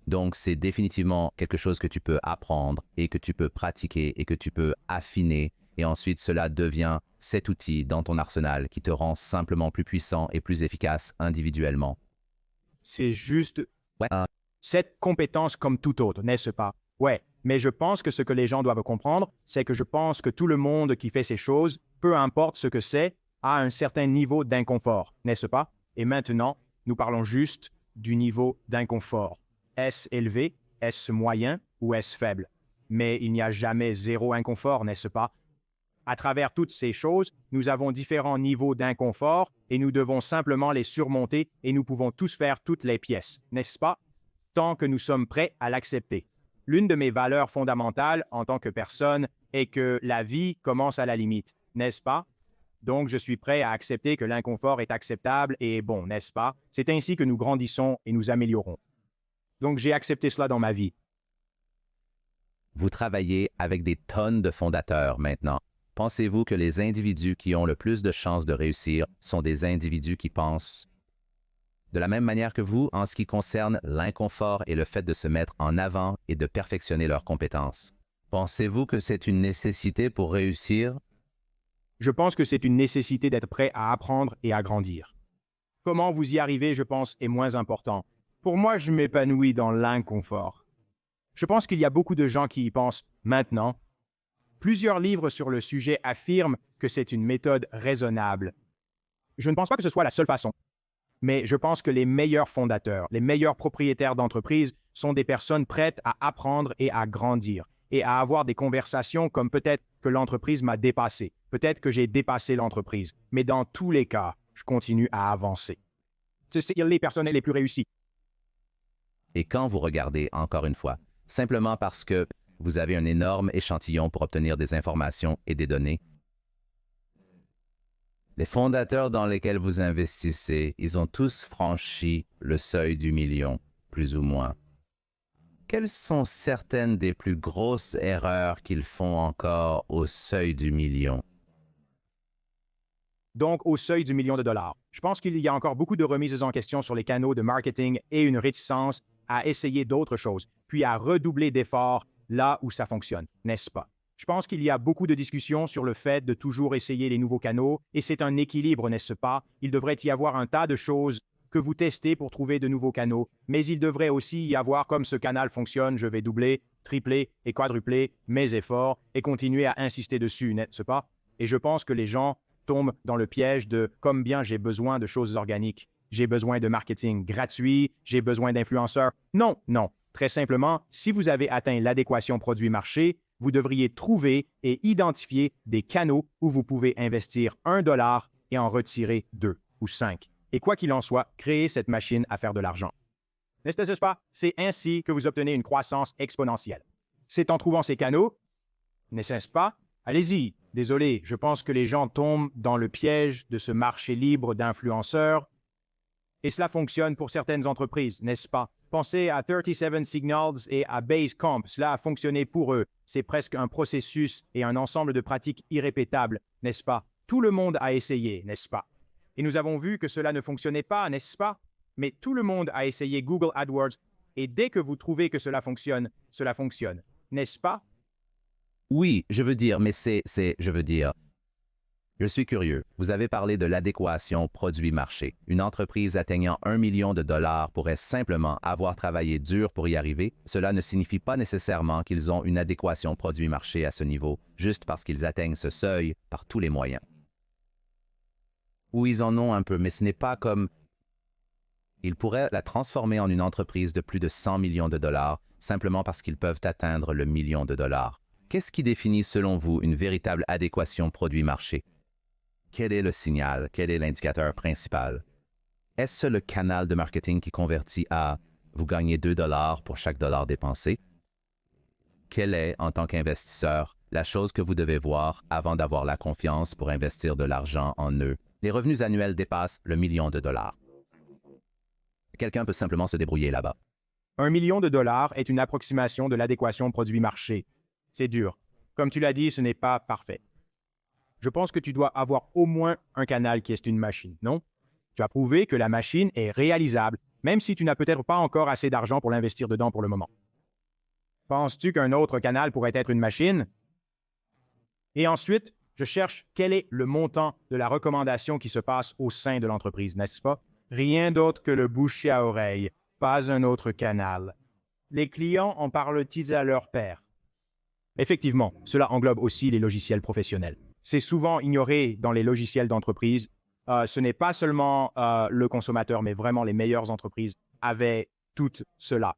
Donc, c'est définitivement quelque chose que tu peux apprendre et que tu peux pratiquer et que tu peux affiner. Et ensuite, cela devient cet outil dans ton arsenal qui te rend simplement plus puissant et plus efficace individuellement. C'est juste Ouais. cette compétence comme tout autre, n'est-ce pas? Ouais, mais je pense que ce que les gens doivent comprendre, c'est que je pense que tout le monde qui fait ces choses, peu importe ce que c'est, a un certain niveau d'inconfort, n'est-ce pas? Et maintenant, nous parlons juste du niveau d'inconfort. Est-ce élevé, est-ce moyen ou est-ce faible? Mais il n'y a jamais zéro inconfort, n'est-ce pas? À travers toutes ces choses, nous avons différents niveaux d'inconfort et nous devons simplement les surmonter et nous pouvons tous faire toutes les pièces, n'est-ce pas? Tant que nous sommes prêts à l'accepter. L'une de mes valeurs fondamentales en tant que personne est que la vie commence à la limite, n'est-ce pas? Donc, je suis prêt à accepter que l'inconfort est acceptable et est bon, n'est-ce pas? C'est ainsi que nous grandissons et nous améliorons. Donc, j'ai accepté cela dans ma vie. Vous travaillez avec des tonnes de fondateurs maintenant. Pensez-vous que les individus qui ont le plus de chances de réussir sont des individus qui pensent de la même manière que vous en ce qui concerne l'inconfort et le fait de se mettre en avant et de perfectionner leurs compétences? Pensez-vous que c'est une nécessité pour réussir? Je pense que c'est une nécessité d'être prêt à apprendre et à grandir. Comment vous y arrivez, je pense, est moins important. Pour moi, je m'épanouis dans l'inconfort. Je pense qu'il y a beaucoup de gens qui y pensent maintenant. Plusieurs livres sur le sujet affirment que c'est une méthode raisonnable. Je ne pense pas que ce soit la seule façon. Mais je pense que les meilleurs fondateurs, les meilleurs propriétaires d'entreprises sont des personnes prêtes à apprendre et à grandir et à avoir des conversations comme peut-être que l'entreprise m'a dépassé. Peut-être que j'ai dépassé l'entreprise. Mais dans tous les cas, je continue à avancer. C'est les personnes les plus réussies. Et quand vous regardez, encore une fois, simplement parce que vous avez un énorme échantillon pour obtenir des informations et des données, les fondateurs dans lesquels vous investissez, ils ont tous franchi le seuil du million, plus ou moins. Quelles sont certaines des plus grosses erreurs qu'ils font encore au seuil du million? Donc, au seuil du million de dollars. Je pense qu'il y a encore beaucoup de remises en question sur les canaux de marketing et une réticence à essayer d'autres choses, puis à redoubler d'efforts là où ça fonctionne, n'est-ce pas? Je pense qu'il y a beaucoup de discussions sur le fait de toujours essayer les nouveaux canaux, et c'est un équilibre, n'est-ce pas? Il devrait y avoir un tas de choses que vous testez pour trouver de nouveaux canaux, mais il devrait aussi y avoir comme ce canal fonctionne, je vais doubler, tripler et quadrupler mes efforts et continuer à insister dessus, n'est-ce pas? Et je pense que les gens tombent dans le piège de « comme bien j'ai besoin de choses organiques, j'ai besoin de marketing gratuit, j'ai besoin d'influenceurs ». Non, non. Très simplement, si vous avez atteint l'adéquation produit-marché, vous devriez trouver et identifier des canaux où vous pouvez investir $1 et en retirer 2 ou 5. Et quoi qu'il en soit, créer cette machine à faire de l'argent. N'est-ce pas? C'est ainsi que vous obtenez une croissance exponentielle. C'est en trouvant ces canaux, n'est-ce pas? Allez-y. Désolé, je pense que les gens tombent dans le piège de ce marché libre d'influenceurs. Et cela fonctionne pour certaines entreprises, n'est-ce pas? Pensez à 37 Signals et à Basecamp. Cela a fonctionné pour eux. C'est presque un processus et un ensemble de pratiques irrépétables, n'est-ce pas? Tout le monde a essayé, n'est-ce pas? Et nous avons vu que cela ne fonctionnait pas, n'est-ce pas? Mais tout le monde a essayé Google AdWords. Et dès que vous trouvez que cela fonctionne, n'est-ce pas? Oui, je veux dire, mais je suis curieux. Vous avez parlé de l'adéquation produit-marché. Une entreprise atteignant $1 million pourrait simplement avoir travaillé dur pour y arriver. Cela ne signifie pas nécessairement qu'ils ont une adéquation produit-marché à ce niveau, juste parce qu'ils atteignent ce seuil par tous les moyens. Ou ils en ont un peu, mais ce n'est pas comme... Ils pourraient la transformer en une entreprise de plus de $100 millions simplement parce qu'ils peuvent atteindre le $1 million. Qu'est-ce qui définit, selon vous, une véritable adéquation produit-marché? Quel est le signal? Quel est l'indicateur principal? Est-ce le canal de marketing qui convertit à « vous gagnez $2 pour chaque dollar dépensé » ? Quelle est, en tant qu'investisseur, la chose que vous devez voir avant d'avoir la confiance pour investir de l'argent en eux? Les revenus annuels dépassent le $1 million. Quelqu'un peut simplement se débrouiller là-bas. $1 million est une approximation de l'adéquation produit-marché. C'est dur. Comme tu l'as dit, ce n'est pas parfait. Je pense que tu dois avoir au moins un canal qui est une machine, non? Tu as prouvé que la machine est réalisable, même si tu n'as peut-être pas encore assez d'argent pour l'investir dedans pour le moment. Penses-tu qu'un autre canal pourrait être une machine? Et ensuite, je cherche quel est le montant de la recommandation qui se passe au sein de l'entreprise, n'est-ce pas? Rien d'autre que le bouche à oreille, pas un autre canal. Les clients en parlent-ils à leur père? Effectivement, cela englobe aussi les logiciels professionnels. C'est souvent ignoré dans les logiciels d'entreprise. Ce n'est pas seulement le consommateur, mais vraiment les meilleures entreprises avaient tout cela.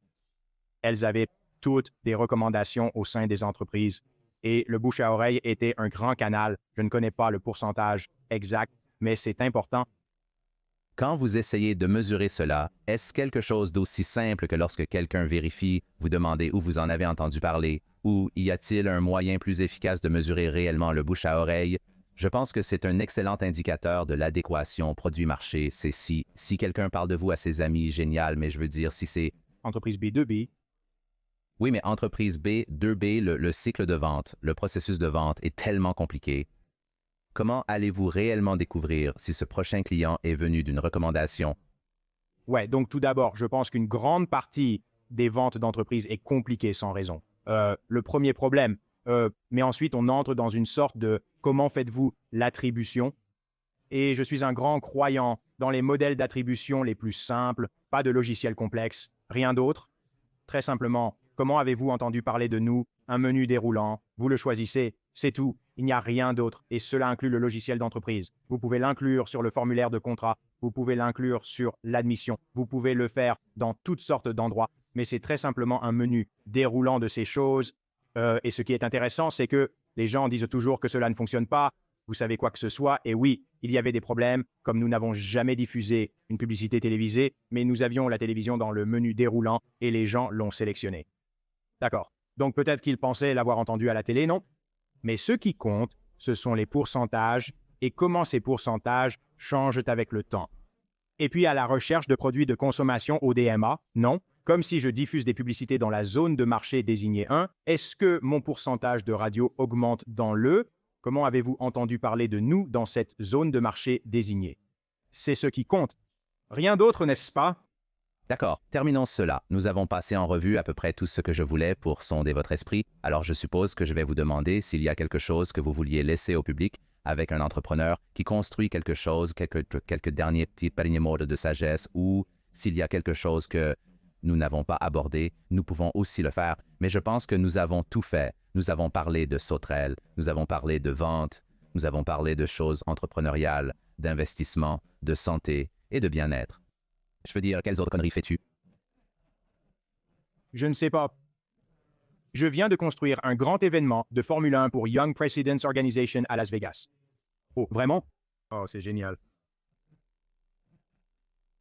Elles avaient toutes des recommandations au sein des entreprises. Et le bouche à oreille était un grand canal. Je ne connais pas le pourcentage exact, mais c'est important. Quand vous essayez de mesurer cela, est-ce quelque chose d'aussi simple que lorsque quelqu'un vérifie, vous demandez où vous en avez entendu parler, ou y a-t-il un moyen plus efficace de mesurer réellement le bouche à oreille? Je pense que c'est un excellent indicateur de l'adéquation produit-marché. C'est si quelqu'un parle de vous à ses amis, génial, mais je veux dire, si c'est... Entreprise B2B. Oui, mais entreprise B, 2B, le cycle de vente, le processus de vente est tellement compliqué. Comment allez-vous réellement découvrir si ce prochain client est venu d'une recommandation? Ouais, donc tout d'abord, je pense qu'une grande partie des ventes d'entreprise est compliquée sans raison. Le premier problème, mais ensuite on entre dans une sorte de comment faites-vous l'attribution? Et je suis un grand croyant dans les modèles d'attribution les plus simples, pas de logiciels complexes, rien d'autre. Très simplement, comment avez-vous entendu parler de nous? Un menu déroulant, vous le choisissez, c'est tout. Il n'y a rien d'autre et cela inclut le logiciel d'entreprise. Vous pouvez l'inclure sur le formulaire de contrat, vous pouvez l'inclure sur l'admission, vous pouvez le faire dans toutes sortes d'endroits, mais c'est très simplement un menu déroulant de ces choses. Et ce qui est intéressant, c'est que Les gens disent toujours que cela ne fonctionne pas, vous savez quoi que ce soit, et oui, il y avait des problèmes, comme nous n'avons jamais diffusé une publicité télévisée, mais nous avions la télévision dans le menu déroulant et les gens l'ont sélectionné. D'accord. Donc peut-être qu'ils pensaient l'avoir entendu à la télé, non? Mais ce qui compte, ce sont les pourcentages et comment ces pourcentages changent avec le temps. Et puis à la recherche de produits de consommation au DMA, non? Comme si je diffuse des publicités dans la zone de marché désignée 1, est-ce que mon pourcentage de radio augmente dans le? Comment avez-vous entendu parler de nous dans cette zone de marché désignée? C'est ce qui compte. Rien d'autre, n'est-ce pas? D'accord, terminons cela. Nous avons passé en revue à peu près tout ce que je voulais pour sonder votre esprit, alors je suppose que je vais vous demander s'il y a quelque chose que vous vouliez laisser au public avec un entrepreneur qui construit quelque chose, quelques derniers petits derniers mots de sagesse, ou s'il y a quelque chose que nous n'avons pas abordé, nous pouvons aussi le faire, mais je pense que nous avons tout fait. Nous avons parlé de sauterelles, nous avons parlé de vente, nous avons parlé de choses entrepreneuriales, d'investissement, de santé et de bien-être. Je veux dire, quelles autres conneries fais-tu? Je ne sais pas. Je viens de construire un grand événement de Formule 1 pour Young Presidents Organization à Las Vegas. Oh, vraiment? Oh, c'est génial.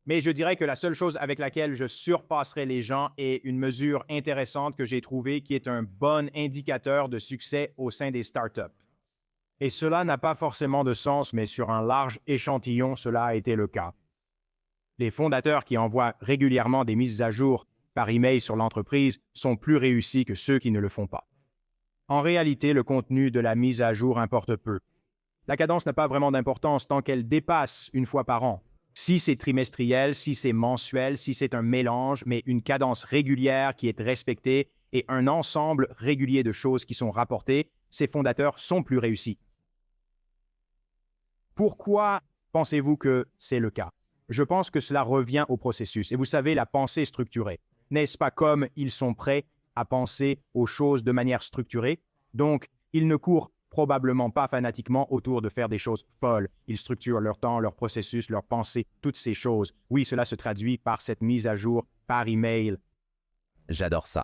Mais je dirais que la seule chose avec laquelle je surpasserai les gens est une mesure intéressante que j'ai trouvée qui est un bon indicateur de succès au sein des startups. Et cela n'a pas forcément de sens, mais sur un large échantillon, cela a été le cas. Les fondateurs qui envoient régulièrement des mises à jour par email sur l'entreprise sont plus réussis que ceux qui ne le font pas. En réalité, le contenu de la mise à jour importe peu. La cadence n'a pas vraiment d'importance tant qu'elle dépasse une fois par an. Si c'est trimestriel, si c'est mensuel, si c'est un mélange, mais une cadence régulière qui est respectée et un ensemble régulier de choses qui sont rapportées, ces fondateurs sont plus réussis. Pourquoi pensez-vous que c'est le cas? Je pense que cela revient au processus. Et vous savez, la pensée structurée. N'est-ce pas comme ils sont prêts à penser aux choses de manière structurée? Donc, ils ne courent probablement pas fanatiquement autour de faire des choses folles. Ils structurent leur temps, leur processus, leur pensée, toutes ces choses. Oui, cela se traduit par cette mise à jour par email. J'adore ça.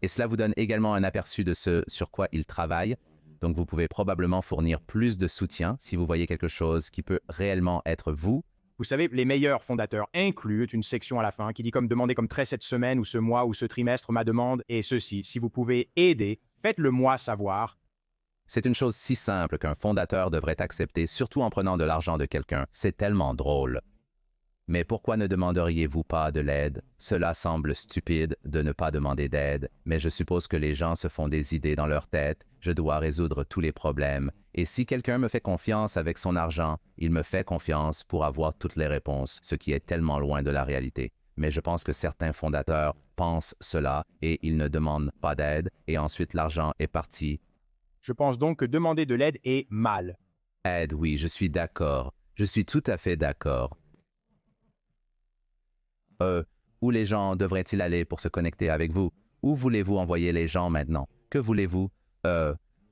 Et cela vous donne également un aperçu de ce sur quoi ils travaillent. Donc, vous pouvez probablement fournir plus de soutien si vous voyez quelque chose qui peut réellement être vous. Vous savez, les meilleurs fondateurs incluent une section à la fin qui dit comme demander comme très cette semaine ou ce mois ou ce trimestre, ma demande est ceci. Si vous pouvez aider, faites-le moi savoir. C'est une chose si simple qu'un fondateur devrait accepter, surtout en prenant de l'argent de quelqu'un. C'est tellement drôle. Mais pourquoi ne demanderiez-vous pas de l'aide? Cela semble stupide de ne pas demander d'aide, mais je suppose que les gens se font des idées dans leur tête. Je dois résoudre tous les problèmes. Et si quelqu'un me fait confiance avec son argent, il me fait confiance pour avoir toutes les réponses, ce qui est tellement loin de la réalité. Mais je pense que certains fondateurs pensent cela et ils ne demandent pas d'aide et ensuite l'argent est parti. Je pense donc que demander de l'aide est mal. Aide, oui, je suis d'accord. Je suis tout à fait d'accord. Où les gens devraient-ils aller pour se connecter avec vous? Où voulez-vous envoyer les gens maintenant? Que voulez-vous?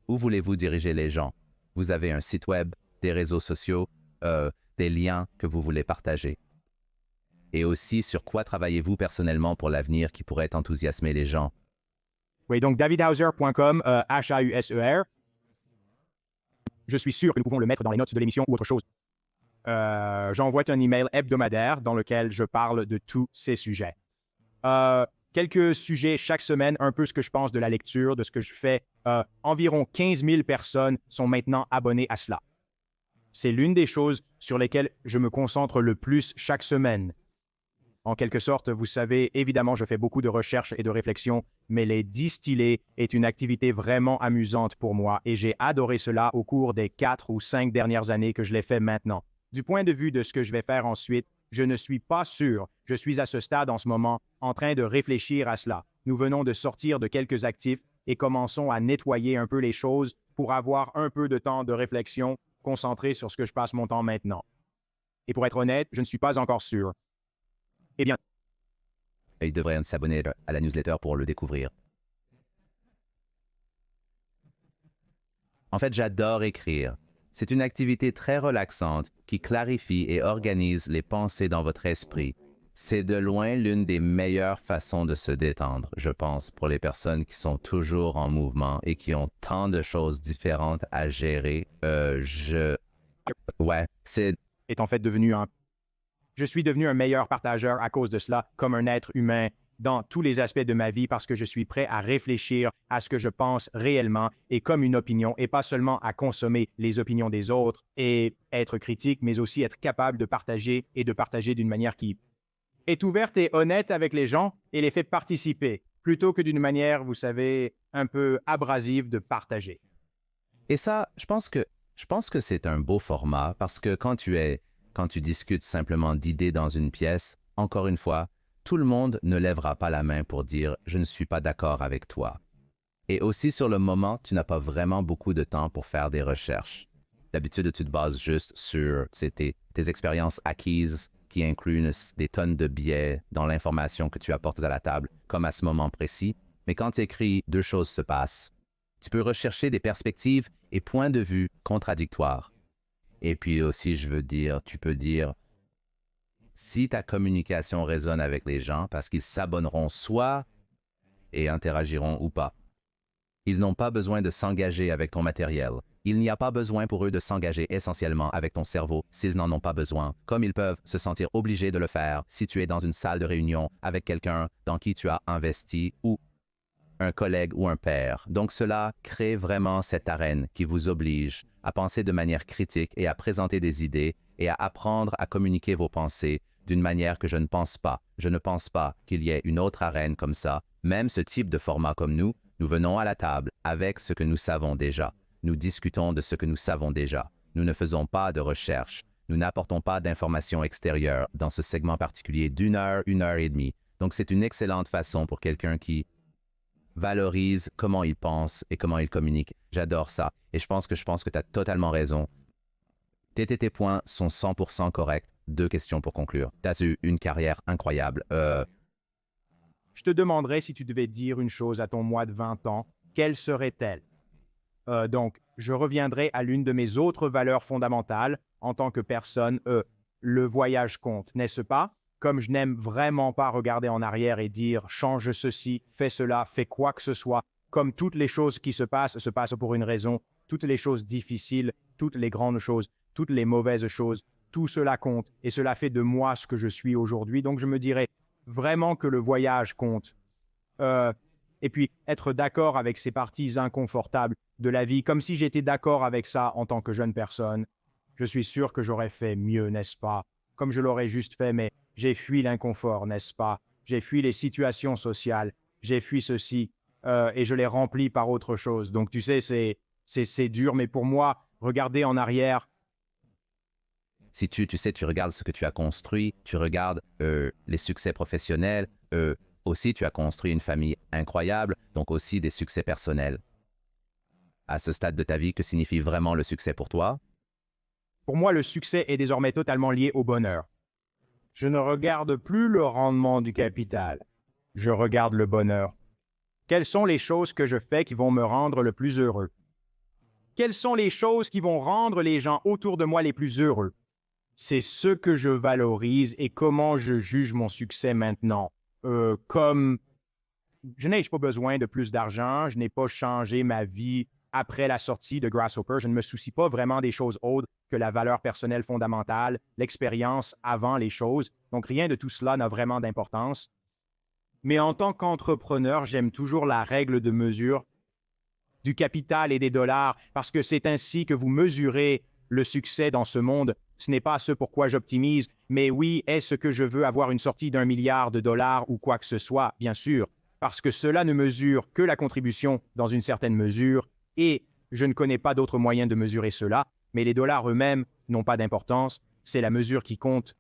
Où voulez-vous diriger les gens? Vous avez un site web, des réseaux sociaux, des liens que vous voulez partager. Et aussi, sur quoi travaillez-vous personnellement pour l'avenir qui pourrait enthousiasmer les gens? Oui, donc davidhauser.com, H-A-U-S-E-R. Je suis sûr que nous pouvons le mettre dans les notes de l'émission ou autre chose. J'envoie un email hebdomadaire dans lequel je parle de tous ces sujets. Quelques sujets chaque semaine, un peu ce que je pense de la lecture, de ce que je fais. Environ 15 000 personnes sont maintenant abonnées à cela. C'est l'une des choses sur lesquelles je me concentre le plus chaque semaine. En quelque sorte, vous savez, évidemment, je fais beaucoup de recherches et de réflexions, mais les distiller est une activité vraiment amusante pour moi et j'ai adoré cela au cours des 4 ou 5 dernières années que je l'ai fait maintenant. Du point de vue de ce que je vais faire ensuite, je ne suis pas sûr. Je suis à ce stade en ce moment en train de réfléchir à cela. Nous venons de sortir de quelques actifs et commençons à nettoyer un peu les choses pour avoir un peu de temps de réflexion concentré sur ce que je passe mon temps maintenant. Et pour être honnête, je ne suis pas encore sûr. Eh bien, Il devrait s'abonner à la newsletter pour le découvrir. En fait, j'adore écrire. C'est une activité très relaxante qui clarifie et organise les pensées dans votre esprit. C'est de loin l'une des meilleures façons de se détendre, je pense, pour les personnes qui sont toujours en mouvement et qui ont tant de choses différentes à gérer. Ouais, c'est... Est en fait devenu un... Je suis devenu un meilleur partageur à cause de cela, comme un être humain dans tous les aspects de ma vie parce que je suis prêt à réfléchir à ce que je pense réellement et comme une opinion et pas seulement à consommer les opinions des autres et être critique, mais aussi être capable de partager et de partager d'une manière qui est ouverte et honnête avec les gens et les fait participer, plutôt que d'une manière, vous savez, un peu abrasive de partager. Et ça, je pense que c'est un beau format parce que quand tu discutes simplement d'idées dans une pièce, encore une fois, tout le monde ne lèvera pas la main pour dire « je ne suis pas d'accord avec toi ». Et aussi sur le moment, tu n'as pas vraiment beaucoup de temps pour faire des recherches. D'habitude, tu te bases juste sur tes expériences acquises qui incluent des tonnes de biais dans l'information que tu apportes à la table, comme à ce moment précis. Mais quand tu écris, deux choses se passent. Tu peux rechercher des perspectives et points de vue contradictoires. Et puis aussi, je veux dire, tu peux dire, si ta communication résonne avec les gens, parce qu'ils s'abonneront soit et interagiront ou pas. Ils n'ont pas besoin de s'engager avec ton matériel. Il n'y a pas besoin pour eux de s'engager essentiellement avec ton cerveau s'ils n'en ont pas besoin, comme ils peuvent se sentir obligés de le faire si tu es dans une salle de réunion avec quelqu'un dans qui tu as investi ou un collègue ou un père. Donc cela crée vraiment cette arène qui vous oblige à penser de manière critique et à présenter des idées et à apprendre à communiquer vos pensées d'une manière que je ne pense pas. Je ne pense pas qu'il y ait une autre arène comme ça. Même ce type de format comme nous venons à la table avec ce que nous savons déjà. Nous discutons de ce que nous savons déjà. Nous ne faisons pas de recherche. Nous n'apportons pas d'informations extérieures dans ce segment particulier d'1 heure, 1 heure et demie. Donc c'est une excellente façon pour quelqu'un qui valorise comment il pense et comment il communique. J'adore ça. Et je pense que tu as totalement raison. Tes points sont 100% corrects. 2 questions pour conclure. Tu as eu une carrière incroyable. Je te demanderais si tu devais dire une chose à ton moi de 20 ans, quelle serait-elle? Donc, je reviendrai à l'une de mes autres valeurs fondamentales en tant que personne. Le voyage compte, n'est-ce pas? Comme je n'aime vraiment pas regarder en arrière et dire « change ceci, fais cela, fais quoi que ce soit », comme toutes les choses qui se passent pour une raison, toutes les choses difficiles, toutes les grandes choses, toutes les mauvaises choses, tout cela compte et cela fait de moi ce que je suis aujourd'hui. Donc, je me dirais vraiment que le voyage compte. Et puis, être d'accord avec ces parties inconfortables de la vie, comme si j'étais d'accord avec ça en tant que jeune personne. Je suis sûr que j'aurais fait mieux, n'est-ce pas? Comme je l'aurais juste fait, mais j'ai fui l'inconfort, n'est-ce pas? J'ai fui les situations sociales, j'ai fui ceci, et je l'ai rempli par autre chose. Donc, tu sais, c'est dur, mais pour moi, regarder en arrière... Si tu regardes ce que tu as construit, tu regardes les succès professionnels, aussi tu as construit une famille incroyable, donc aussi des succès personnels. À ce stade de ta vie, que signifie vraiment le succès pour toi? Pour moi, le succès est désormais totalement lié au bonheur. Je ne regarde plus le rendement du capital. Je regarde le bonheur. Quelles sont les choses que je fais qui vont me rendre le plus heureux? Quelles sont les choses qui vont rendre les gens autour de moi les plus heureux? C'est ce que je valorise et comment je juge mon succès maintenant. Comme je n'ai pas besoin de plus d'argent, je n'ai pas changé ma vie après la sortie de Grasshopper, je ne me soucie pas vraiment des choses autres que la valeur personnelle fondamentale, l'expérience avant les choses. Donc, rien de tout cela n'a vraiment d'importance. Mais en tant qu'entrepreneur, j'aime toujours la règle de mesure du capital et des dollars parce que c'est ainsi que vous mesurez le succès dans ce monde. Ce n'est pas ce pourquoi j'optimise, mais oui, est-ce que je veux avoir une sortie d'1 milliard de dollars ou quoi que ce soit? Bien sûr, parce que cela ne mesure que la contribution dans une certaine mesure et je ne connais pas d'autres moyens de mesurer cela, mais les dollars eux-mêmes n'ont pas d'importance. C'est la mesure qui compte